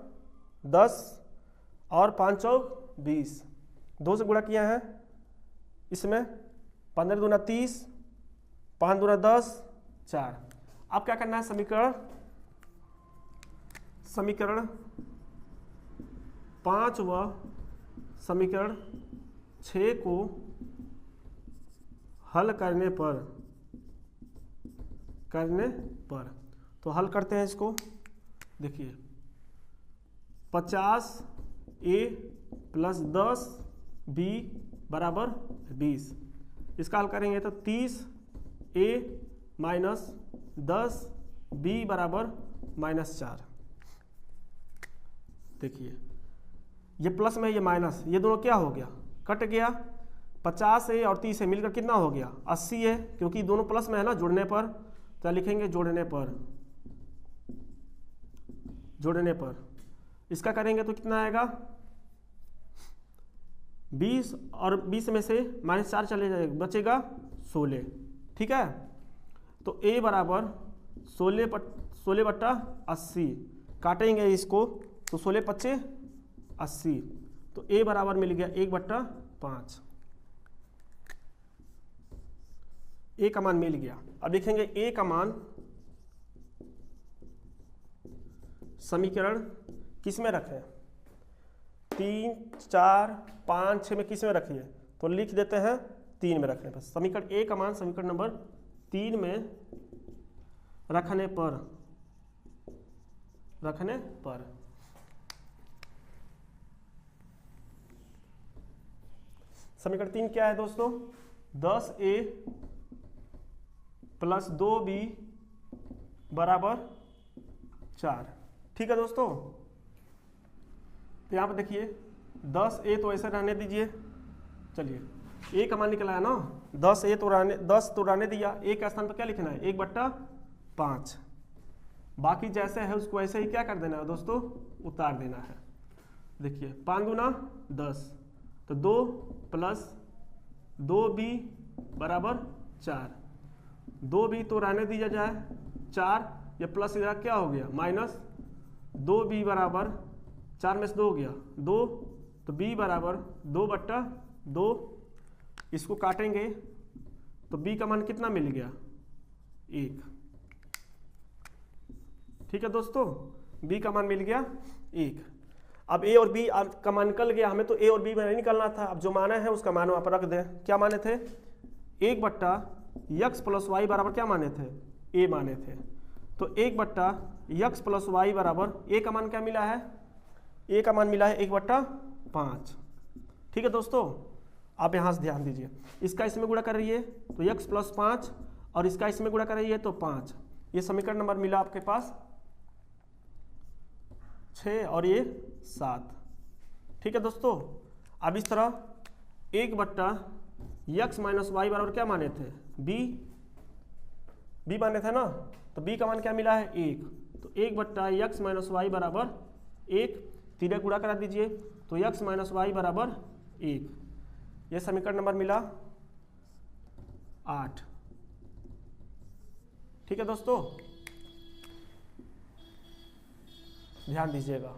10 और 5 चौक 20, 2 से गुणा किया है। इसमें 15 दूना 30, 5 दूना 10, 4। अब क्या करना है, समीकरण 5 व समीकरण 6 को हल करने पर तो हल करते हैं इसको। देखिए 50 ए प्लस 10 बी बराबर 20। इसका हल करेंगे तो 30 ए माइनस 10 बी बराबर -4। देखिए ये प्लस में ये माइनस, ये दोनों क्या हो गया, कट गया। 50 ए और 30 ए मिलकर कितना हो गया, 80 है, क्योंकि दोनों प्लस में है ना जुड़ने पर। तो लिखेंगे जोड़ने पर इसका करेंगे तो कितना आएगा, 20 और 20 में से -4 चले जाएगा, बचेगा 16। ठीक है, तो a बराबर 16/80 काटेंगे इसको तो 16 × 5 = 80। तो a बराबर मिल गया 1/5। a का मान मिल गया। अब देखेंगे a का मान समीकरण किस में रखें, 3, 4, 5, 6 में किस में रखिए, तो लिख देते हैं 3 में रखने पर। समीकरण a का मान समीकरण नंबर 3 में रखने पर समीकरण 3 क्या है दोस्तों, 10a प्लस 2b बराबर 4। ठीक है दोस्तों, तो यहाँ पर देखिए 10a तो ऐसे रहने दीजिए। चलिए a का मान निकला है ना, 10 तो रहने दिया। a के स्थान पर क्या लिखना है, 1/5। बाकी जैसे है उसको ऐसे ही क्या कर देना है दोस्तों, उतार देना है। देखिए 5 दूना 10, तो 2 प्लस 2b बराबर 4। 2b तो रहने दिया जाए 4, ये प्लस इधर क्या हो गया माइनस, 2b बराबर 4 में से 2 हो गया 2, तो b बराबर 2/2। इसको काटेंगे तो b का मान कितना मिल गया, 1। ठीक है दोस्तों, b का मान मिल गया 1। अब a और b का मान निकल गया, हमें तो a और b में नहीं निकलना था। अब जो माना है उसका मान वहाँ पर रख दें। क्या माने थे, 1/x + y बराबर क्या माने थे, a माने थे। तो 1/x + y बराबर a का मान क्या मिला है, a का मान मिला है 1/5। ठीक है दोस्तों, आप यहाँ से ध्यान दीजिए। इसका इसमें गुणा कर रही है तो x + 5 और इसका इसमें गुणा कर रही है तो 5। ये समीकरण नंबर मिला आपके पास 6 और ये 7। ठीक है दोस्तों, अब इस तरह 1/x - y बराबर क्या माने थे, b माने थे ना। तो b का मान क्या मिला है, 1। तो 1/x - y बराबर 1। 3 गुणा करा दीजिए तो x - y बराबर 1। यह समीकरण नंबर मिला 8। ठीक है दोस्तों, ध्यान दीजिएगा।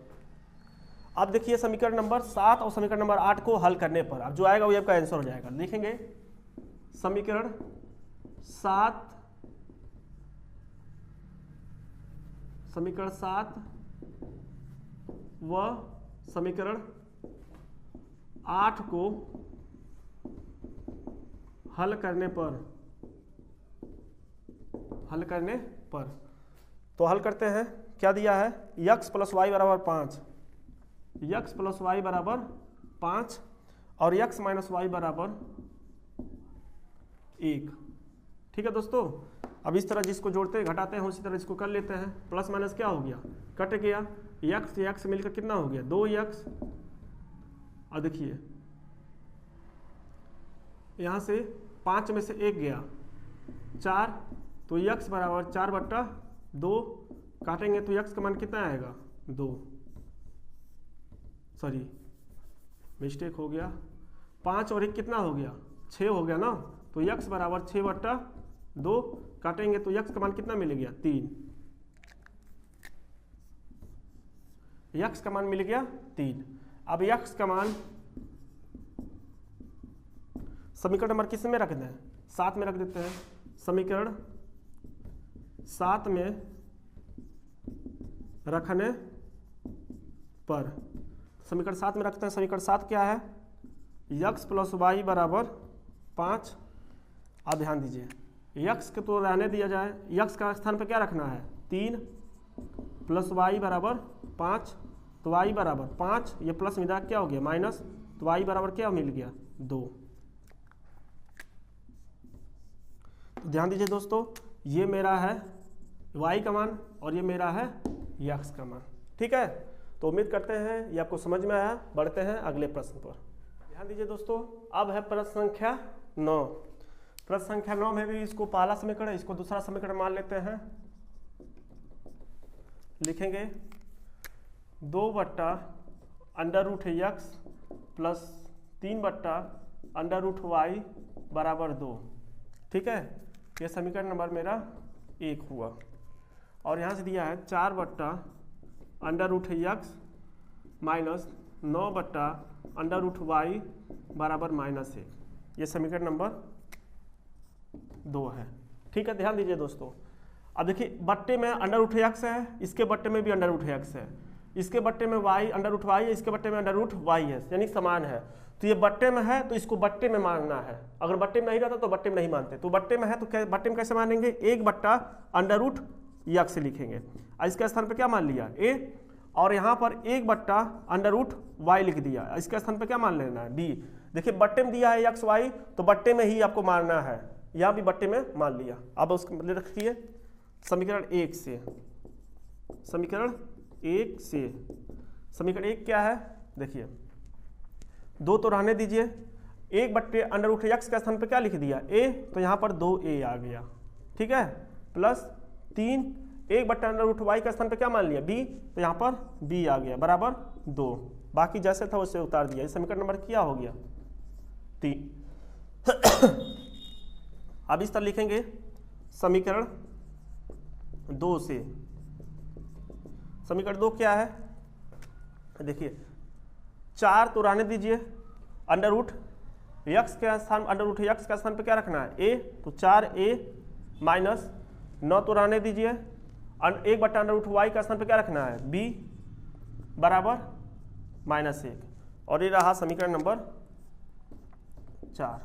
अब देखिए समीकरण नंबर 7 और समीकरण नंबर 8 को हल करने पर अब जो आएगा वो आपका आंसर हो जाएगा। देखेंगे समीकरण 7 व समीकरण 8 को हल करने पर तो हल करते हैं। क्या दिया है, x + y बराबर 5, यक्स प्लस वाई बराबर 5 और यक्स माइनस वाई बराबर 1। ठीक है दोस्तों, अब इस तरह जिसको जोड़ते घटाते हैं उसी तरह इसको कर लेते हैं। प्लस माइनस क्या हो गया, कट गया, यक्स यक्स मिलकर कितना हो गया 2 यक्स। और देखिए यहाँ से 5 में से 1 गया 4, तो यक्स बराबर 4/2, काटेंगे तो यक्स का मान कितना आएगा 2, सॉरी मिस्टेक हो गया, 5 और 1 कितना हो गया 6 हो गया ना, तो यक्स बराबर 6/2, काटेंगे तो यक्स का मान कितना मिल गया 3, यक्स का मान मिल गया 3। अब यक्स का मान समीकरण नंबर किस में रख दें, 7 में रख देते हैं। समीकरण 7 में रखने पर, समीकरण 7 में रखते हैं। समीकरण 7 क्या है, यक्स प्लस वाई बराबर 5। अब ध्यान दीजिए, यक्स के तो रहने दिया जाए, यक्स का स्थान पर क्या रखना है 3 प्लस वाई बराबर 5, तो वाई बराबर 5, ये प्लस मिला क्या हो गया माइनस, तो वाई बराबर क्या मिल गया 2। तो ध्यान दीजिए दोस्तों, ये मेरा है y का मान और ये मेरा है x का मान। ठीक है, तो उम्मीद करते हैं ये आपको समझ में आया। बढ़ते हैं अगले प्रश्न पर। ध्यान दीजिए दोस्तों, अब है प्रश्न संख्या 9। प्रश्न संख्या 9 में भी इसको पहला समीकरण, इसको दूसरा समीकरण मान लेते हैं। लिखेंगे 2/√x प्लस 3/√y बराबर 2। ठीक है, ये समीकरण नंबर मेरा 1 हुआ। और यहाँ से दिया है 4/√x माइनस 9/√y बराबर -1। ये समीकरण नंबर 2 है। ठीक है, ध्यान दीजिए दोस्तों, अब देखिए बट्टे में √x है, इसके बट्टे में भी √x है, इसके बट्टे में y है, इसके बट्टे में √y है, यानी समान है। तो ये बट्टे में है तो इसको बट्टे में मानना है, अगर बट्टे में नहीं रहता तो बट्टे में नहीं मानते। तो बट्टे में है तो बट्टे में कैसे मानेंगे, 1/√x लिखेंगे, और इसके स्थान पर क्या मान लिया a, और यहाँ पर 1/√y लिख दिया, इसके स्थान पर क्या मान लेना है b। देखिए बट्टे में दिया है x y, तो बट्टे में ही आपको मानना है, यहाँ भी बट्टे में मान लिया। अब उसको मतलब रखिए समीकरण 1 से, समीकरण 1 से, समीकरण 1 क्या है, देखिए 2 तो रहने दीजिए, 1/√x के स्थान पर क्या लिख दिया a, तो यहाँ पर 2a आ गया। ठीक है, प्लस 3, 1/√y के स्थान पर क्या मान लिया b, तो यहाँ पर b आ गया बराबर 2। बाकी जैसे था वैसे उतार दिया। इस समीकरण नंबर क्या हो गया 3। अब इस तरह लिखेंगे समीकरण 2 से, समीकरण 2 क्या है, देखिए 4 तो रहने दीजिए, √x के स्थान पे क्या रखना है a, तो 4a माइनस 9 तो रहने दीजिए, 1/√y का स्थान पे क्या रखना है b बराबर -1, और ये रहा समीकरण नंबर 4।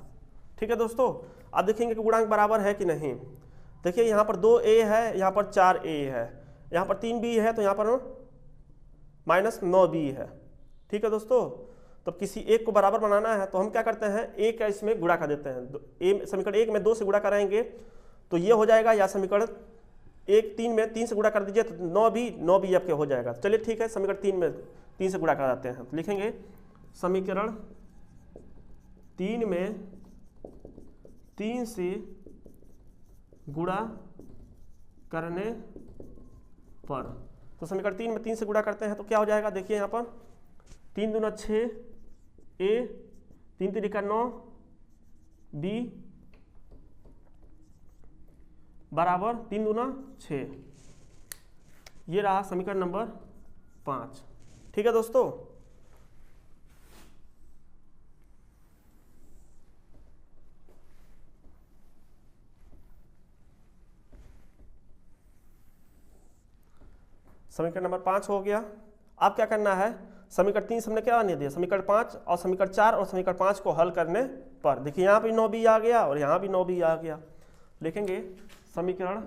ठीक है दोस्तों, अब देखेंगे कि गुणांक बराबर है कि नहीं। देखिए यहाँ पर 2a है, यहाँ पर 4a है, यहाँ पर 3b है, तो यहाँ पर -9b है। ठीक है दोस्तों, तो किसी एक को बराबर बनाना है तो हम क्या करते हैं, एक का इसमें गुणा कर देते हैं। समीकरण 1 में 2 से गुणा कराएंगे तो ये हो जाएगा, या समीकरण 3 में 3 से गुणा कर दीजिए तो 9b आपके हो जाएगा। चलिए ठीक है, समीकरण 3 में 3 से गुणा कराते हैं, तो लिखेंगे समीकरण 3 में 3 से गुणा करने पर, तो समीकरण 3 में 3 से गुणा करते हैं तो क्या हो जाएगा, देखिए यहाँ पर 3 दूना 6 a, 3 3 9 b बराबर 3 दूना 6। ये रहा समीकरण नंबर 5। ठीक है दोस्तों, समीकरण नंबर 5 हो गया। अब क्या करना है, समीकरण 3 से हमने क्या बना दिया, समीकरण 5 और समीकरण 4 और समीकरण 5 को हल करने पर देखिए यहाँ भी 9b आ गया और यहाँ भी 9b आ गया। लिखेंगे समीकरण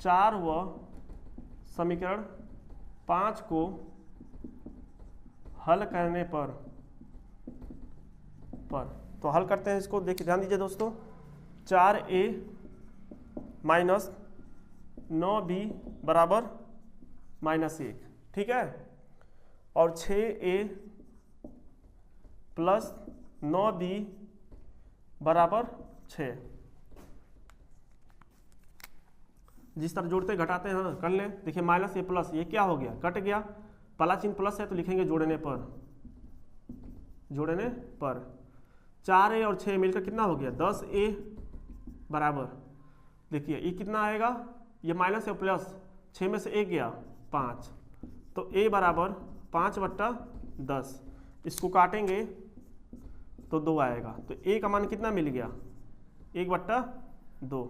4 व समीकरण 5 को हल करने पर तो हल करते हैं इसको, देखिए ध्यान दीजिए दोस्तों। 4a माइनस 9b बराबर -1, ठीक है। और 6a प्लस 9b बराबर 6। जिस तरह जोड़ते घटाते हैं कर लें। देखिए माइनस ए प्लस, ये क्या हो गया, कट गया, पहला चिन्ह प्लस है तो लिखेंगे जोड़ने पर। 4a और 6 मिलकर कितना हो गया, 10a बराबर, देखिए ये कितना आएगा, ये माइनस है प्लस, 6 में से 1 गया 5, तो a बराबर 5/10। इसको काटेंगे तो 2 आएगा, तो a का मान कितना मिल गया, 1/2।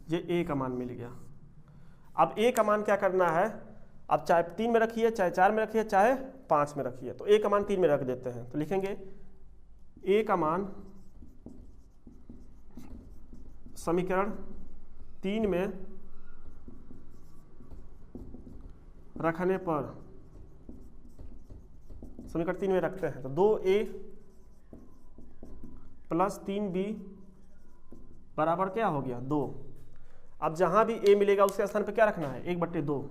ये a का मान मिल गया। अब a का मान क्या करना है, अब चाहे 3 में रखिए, चाहे 4 में रखिए, चाहे 5 में रखिए, तो a का मान 3 में रख देते हैं। तो लिखेंगे a का मान समीकरण 3 में रखने पर, समीकरण 3 में रखते हैं तो 2a प्लस 3b बराबर क्या हो गया, 2। अब जहां भी a मिलेगा उसके स्थान पे क्या रखना है, 1/2।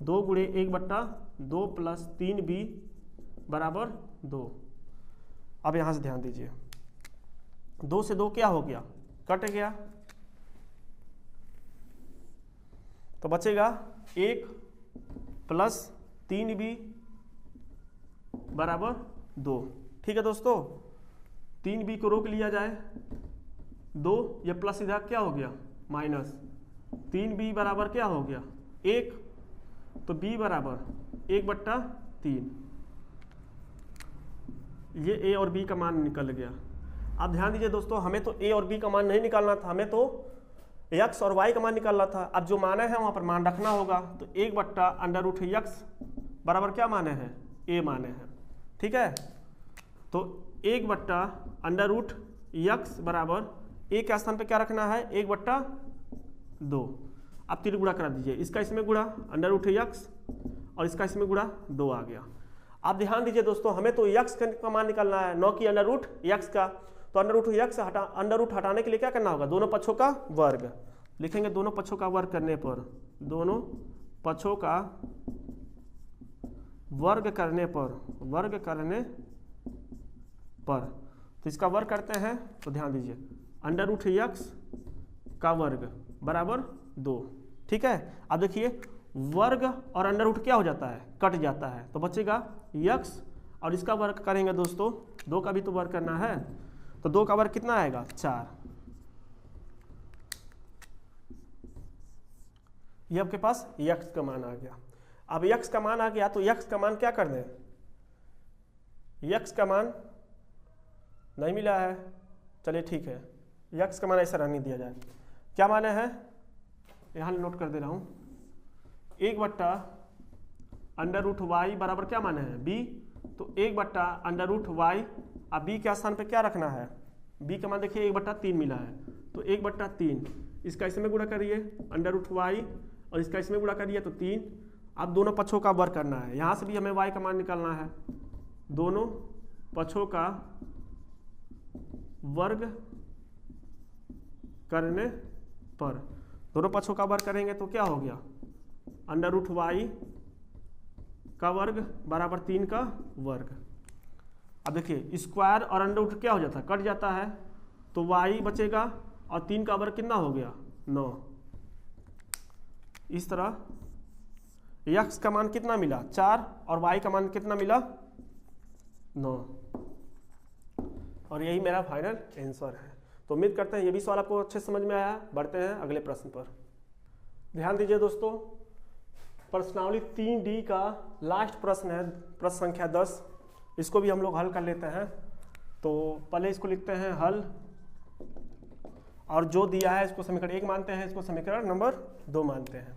2 गुणे 1/2 प्लस 3b बराबर 2। अब यहां से ध्यान दीजिए, 2 से 2 क्या हो गया, कट गया, तो बचेगा 1 प्लस 3b बराबर 2। ठीक है दोस्तों, 3b को रोक लिया जाए, 2, ये प्लस इधर क्या हो गया माइनस, 3b बराबर क्या हो गया 1, तो b बराबर 1/3। ये a और b का मान निकल गया। अब ध्यान दीजिए दोस्तों, हमें तो a और b का मान नहीं निकालना था, हमें तो x और y का मान निकालना था। अब जो माने हैं वहां पर मान रखना होगा, तो 1/√x बराबर क्या माने हैं, a माने हैं, ठीक है। तो 1/√x बराबर a के स्थान पे क्या रखना है, 1/2। अब 3 गुणा करा दीजिए, इसका इसमें गुणा √x और इसका इसमें गुणा 2 आ गया। अब ध्यान दीजिए दोस्तों, हमें तो x का मान निकालना है, न कि √x का। तो √x अंडर हटाने के लिए क्या करना होगा, दोनों पक्षों का वर्ग लिखेंगे। दोनों पक्षों का वर्ग करने पर, दोनों पक्षों का वर्ग करने पर, तो इसका वर्ग करते हैं तो ध्यान दीजिए, √x का वर्ग बराबर 2, ठीक है। अब देखिए वर्ग और अंडर क्या हो जाता है, कट जाता है, तो बचेगा x और इसका वर्ग करेंगे दोस्तों, 2 का भी तो वर्ग करना है, तो 2 का वर्ग कितना आएगा, 4। ये आपके पास x का मान आ गया। अब x का मान आ गया तो x का मान क्या कर दें, x का मान नहीं मिला है, चलिए ठीक है, x का मान ऐसा रहने दिया जाए। क्या माने हैं, यहाँ नोट कर दे रहा हूँ, 1/√y बराबर क्या माने हैं, b। तो 1/√y, अब b के स्थान पे क्या रखना है, b का मान देखिए 1/3 मिला है, तो 1/3, इसका इसमें गुणा करिए √y और इसका इसमें गुणा करिए तो 3। अब दोनों पक्षों का वर्ग करना है, यहाँ से भी हमें y का मान निकालना है, दोनों पक्षों का वर्ग करने पर, दोनों पक्षों का वर्ग करेंगे तो क्या हो गया, √y का वर्ग बराबर 3 का वर्ग। अब देखिए स्क्वायर और अंडर क्या हो जाता है, कट जाता है, तो y बचेगा और 3 का वर्ग कितना हो गया, 9। इस तरह x का मान कितना मिला, 4, और y का मान कितना मिला, 9। और यही मेरा फाइनल आंसर है। तो उम्मीद करते हैं ये भी सवाल आपको अच्छे समझ में आया। बढ़ते हैं अगले प्रश्न पर। ध्यान दीजिए दोस्तों, प्रश्नावली 3D का लास्ट प्रश्न है, प्रश्न संख्या 10। इसको भी हम लोग हल कर लेते हैं। तो पहले इसको लिखते हैं हल, और जो दिया है इसको समीकरण 1 मानते हैं, इसको समीकरण नंबर 2 मानते हैं।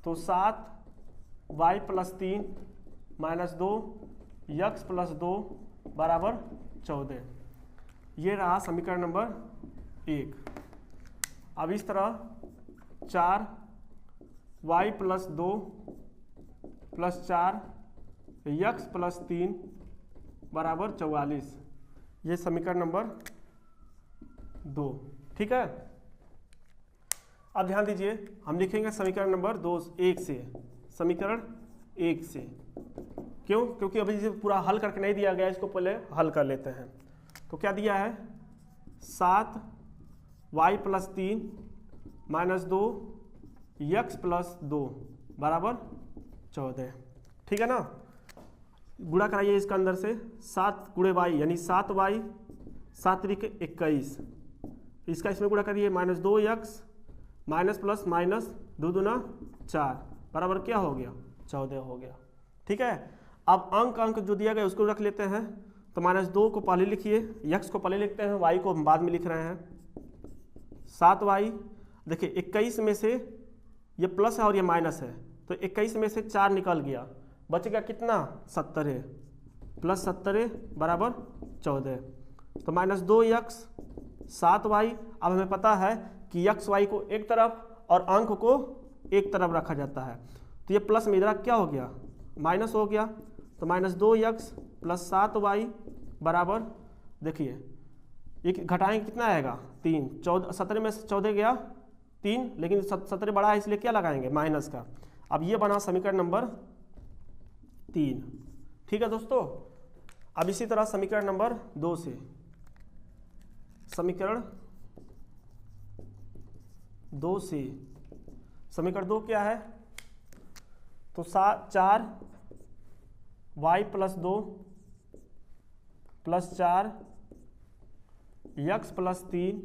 तो 7y + 3 - 2 x + 2 बराबर 14। ये रहा समीकरण नंबर 1। अब इस तरह 4y + 2 प्लस 4 यक्स प्लस 3 बराबर 44। ये समीकरण नंबर 2। ठीक है, अब ध्यान दीजिए हम लिखेंगे समीकरण नंबर 1 से, समीकरण 1 से। क्यों? क्योंकि अभी ये पूरा हल करके नहीं दिया गया, इसको पहले हल कर लेते हैं। तो क्या दिया है, 7y plus 3 minus 2 x plus 2 बराबर 14। ठीक है ना, गुणा कराइए इसका अंदर से, 7 गुणे वाई यानी 7y 7 त्रिक 21, इसका इसमें गुणा करिए minus 2 x minus plus minus 2 दूना 4 बराबर क्या हो गया, 14 हो गया। ठीक है, अब अंक जो दिया गया उसको रख लेते हैं। तो माइनस 2 को पहले लिखिए, यक्स को पहले लिखते हैं, वाई को हम बाद में लिख रहे हैं। 7y देखिए 21 में से ये प्लस है और ये माइनस है, तो 21 में से 4 निकल गया, बच गया कितना, 70 प्लस 70 बराबर 14। तो माइनस 2 यक्स 7y, अब हमें पता है कि यक्स वाई को एक तरफ और अंक को एक तरफ रखा जाता है, तो ये प्लस में इधर क्या हो गया, माइनस हो गया। तो माइनस 2 यक्स प्लस 7y बराबर, देखिए एक घटाएंगे कितना आएगा, 3। 17 में से 14 गया 3, लेकिन 17 बड़ा है इसलिए क्या लगाएंगे, माइनस का। अब ये बना समीकरण नंबर 3। ठीक है दोस्तों, अब इसी तरह समीकरण नंबर 2 से, समीकरण 2 से, समीकरण 2 क्या है, तो 4 y plus 2 plus 4 x plus 3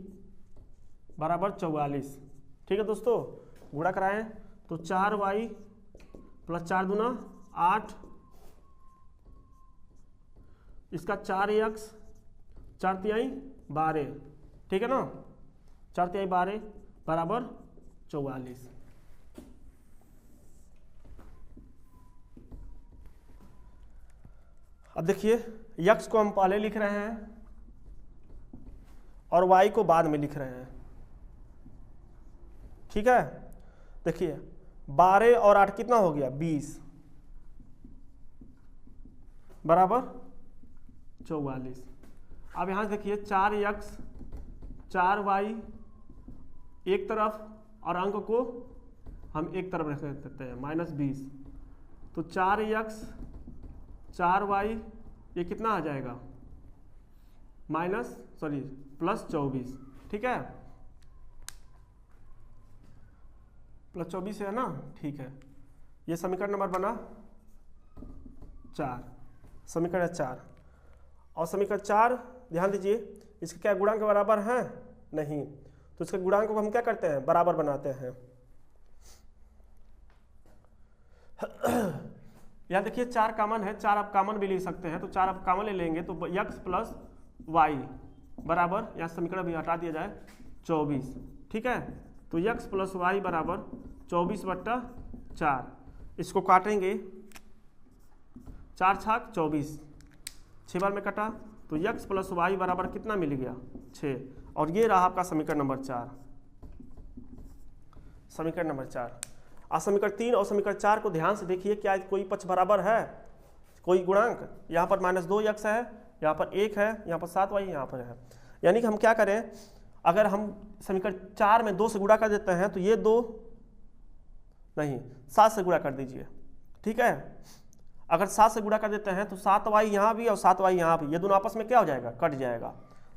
बराबर 44। ठीक है दोस्तों, गुणा कराएं तो 4y प्लस 4 दूना 8, इसका 4 यक्स 4 तिहाई 12। ठीक है ना, 4 तिहाई 12 बराबर 44। अब देखिए यक्स को हम पहले लिख रहे हैं और वाई को बाद में लिख रहे हैं। ठीक है, देखिए 12 और 8 कितना हो गया, 20 बराबर 44। अब यहाँ से देखिए 4 यक्स 4y एक तरफ और अंक को हम एक तरफ रख देते हैं, माइनस 20। तो 4 यक्स 4y ये कितना आ जाएगा, प्लस 24। ठीक है, प्लस 24 है ना, ठीक है। ये समीकरण नंबर बना 4, समीकरण 4। और समीकरण 4 ध्यान दीजिए, इसके क्या गुणांक के बराबर हैं, नहीं, तो इसके गुणांक को हम क्या करते हैं, बराबर बनाते हैं। यहाँ देखिए 4 कॉमन है, 4 आप कॉमन भी ले सकते हैं, तो 4 आप कॉमन ले लेंगे तो यक्स प्लस वाई बराबर, यहाँ समीकरण भी हटा दिया जाए 24। ठीक है, तो यक्स प्लस वाई बराबर 24/4। इसको काटेंगे, 4 छाक 24, 6 बार में कटा, तो यक्स प्लस वाई बराबर कितना मिल गया, 6। और ये रहा आपका समीकरण नंबर 4, समीकरण नंबर 4। आज समीकरण 3 और समीकरण 4 को ध्यान से देखिए, क्या कोई पक्ष बराबर है, कोई गुणांक। यहाँ पर माइनस 2 यक्स है, यहाँ पर 1 है, यहाँ पर 7y यहाँ पर है। यानी कि हम क्या करें, अगर हम समीकरण 4 में 2 से गुणा कर देते हैं तो ये 2 नहीं 7 से गुणा कर दीजिए। ठीक है, अगर 7 से गुणा कर देते हैं तो 7y यहाँ भी और 7y यहाँ भी, ये दोनों आपस में क्या हो जाएगा, कट जाएगा।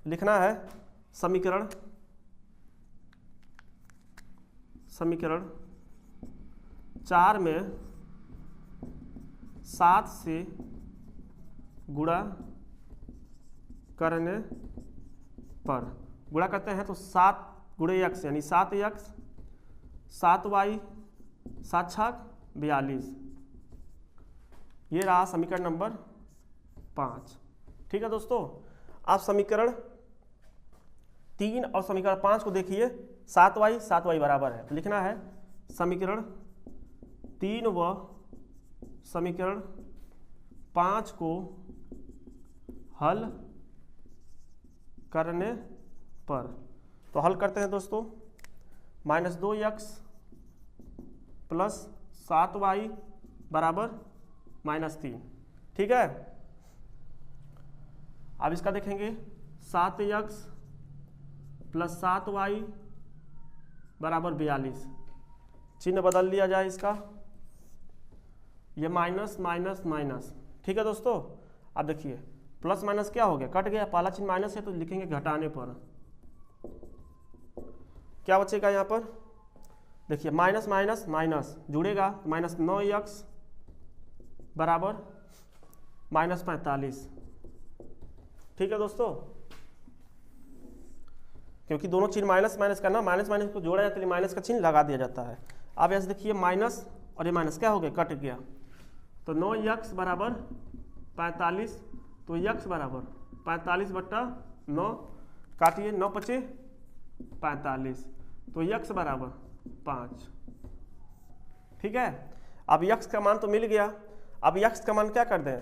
लिखना है समीकरण 4 में 7 से गुणा करने पर, गुणा करते हैं तो 7 गुणे x यानी 7 x 7y 7 छाक 42। ये रहा समीकरण नंबर 5। ठीक है दोस्तों, आप समीकरण 3 और समीकरण 5 को देखिए, 7y बराबर है, तो लिखना है समीकरण 3 व समीकरण 5 को हल करने पर। तो हल करते हैं दोस्तों, माइनस 2 यक्स प्लस 7y बराबर -3। ठीक है, अब इसका देखेंगे 7x + 7y बराबर 42। चिन्ह बदल दिया जाए इसका, ये माइनस माइनस माइनस। ठीक है दोस्तों, अब देखिए प्लस माइनस क्या हो गया, कट गया, पहला चिन्ह माइनस है तो लिखेंगे घटाने पर क्या बचेगा यहाँ पर, देखिए माइनस माइनस माइनस जुड़ेगा, -9x बराबर -45। ठीक है दोस्तों, क्योंकि दोनों चिन्ह माइनस माइनस का ना, माइनस माइनस को जोड़ा जाता है, माइनस का चिन्ह लगा दिया जाता है। अब यहाँ से देखिए माइनस और ये माइनस क्या हो गया, कट गया, तो 9x बराबर 45, तो x बराबर 45/9, काटिए 9 × 5 = 45, तो x बराबर 5। ठीक है, अब x का मान तो मिल गया, अब x का मान क्या कर दें,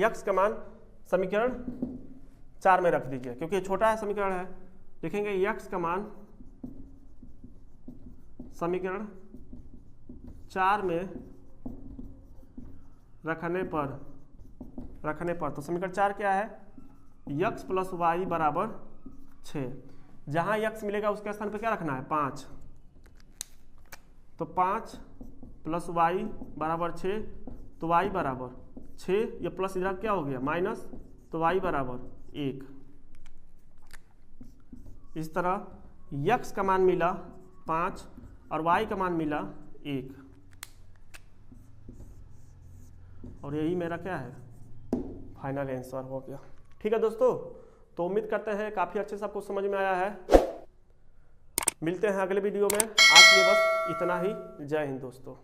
x का मान समीकरण 4 में रख दीजिए, क्योंकि ये छोटा है समीकरण है। देखेंगे x का मान समीकरण 4 में रखने पर तो समीकरण 4 क्या है, x + y बराबर 6। जहाँ x मिलेगा उसके स्थान पे क्या रखना है, 5, तो 5 + y बराबर 6, तो y बराबर 6, ये प्लस इधर क्या हो गया माइनस, तो y बराबर 1। इस तरह x का मान मिला 5 और y का मान मिला 1, और यही मेरा क्या है, फाइनल आंसर हो गया। ठीक है दोस्तों, तो उम्मीद करते हैं काफ़ी अच्छे से आपको समझ में आया है। मिलते हैं अगले वीडियो में, आज के लिए बस इतना ही। जय हिंद दोस्तों।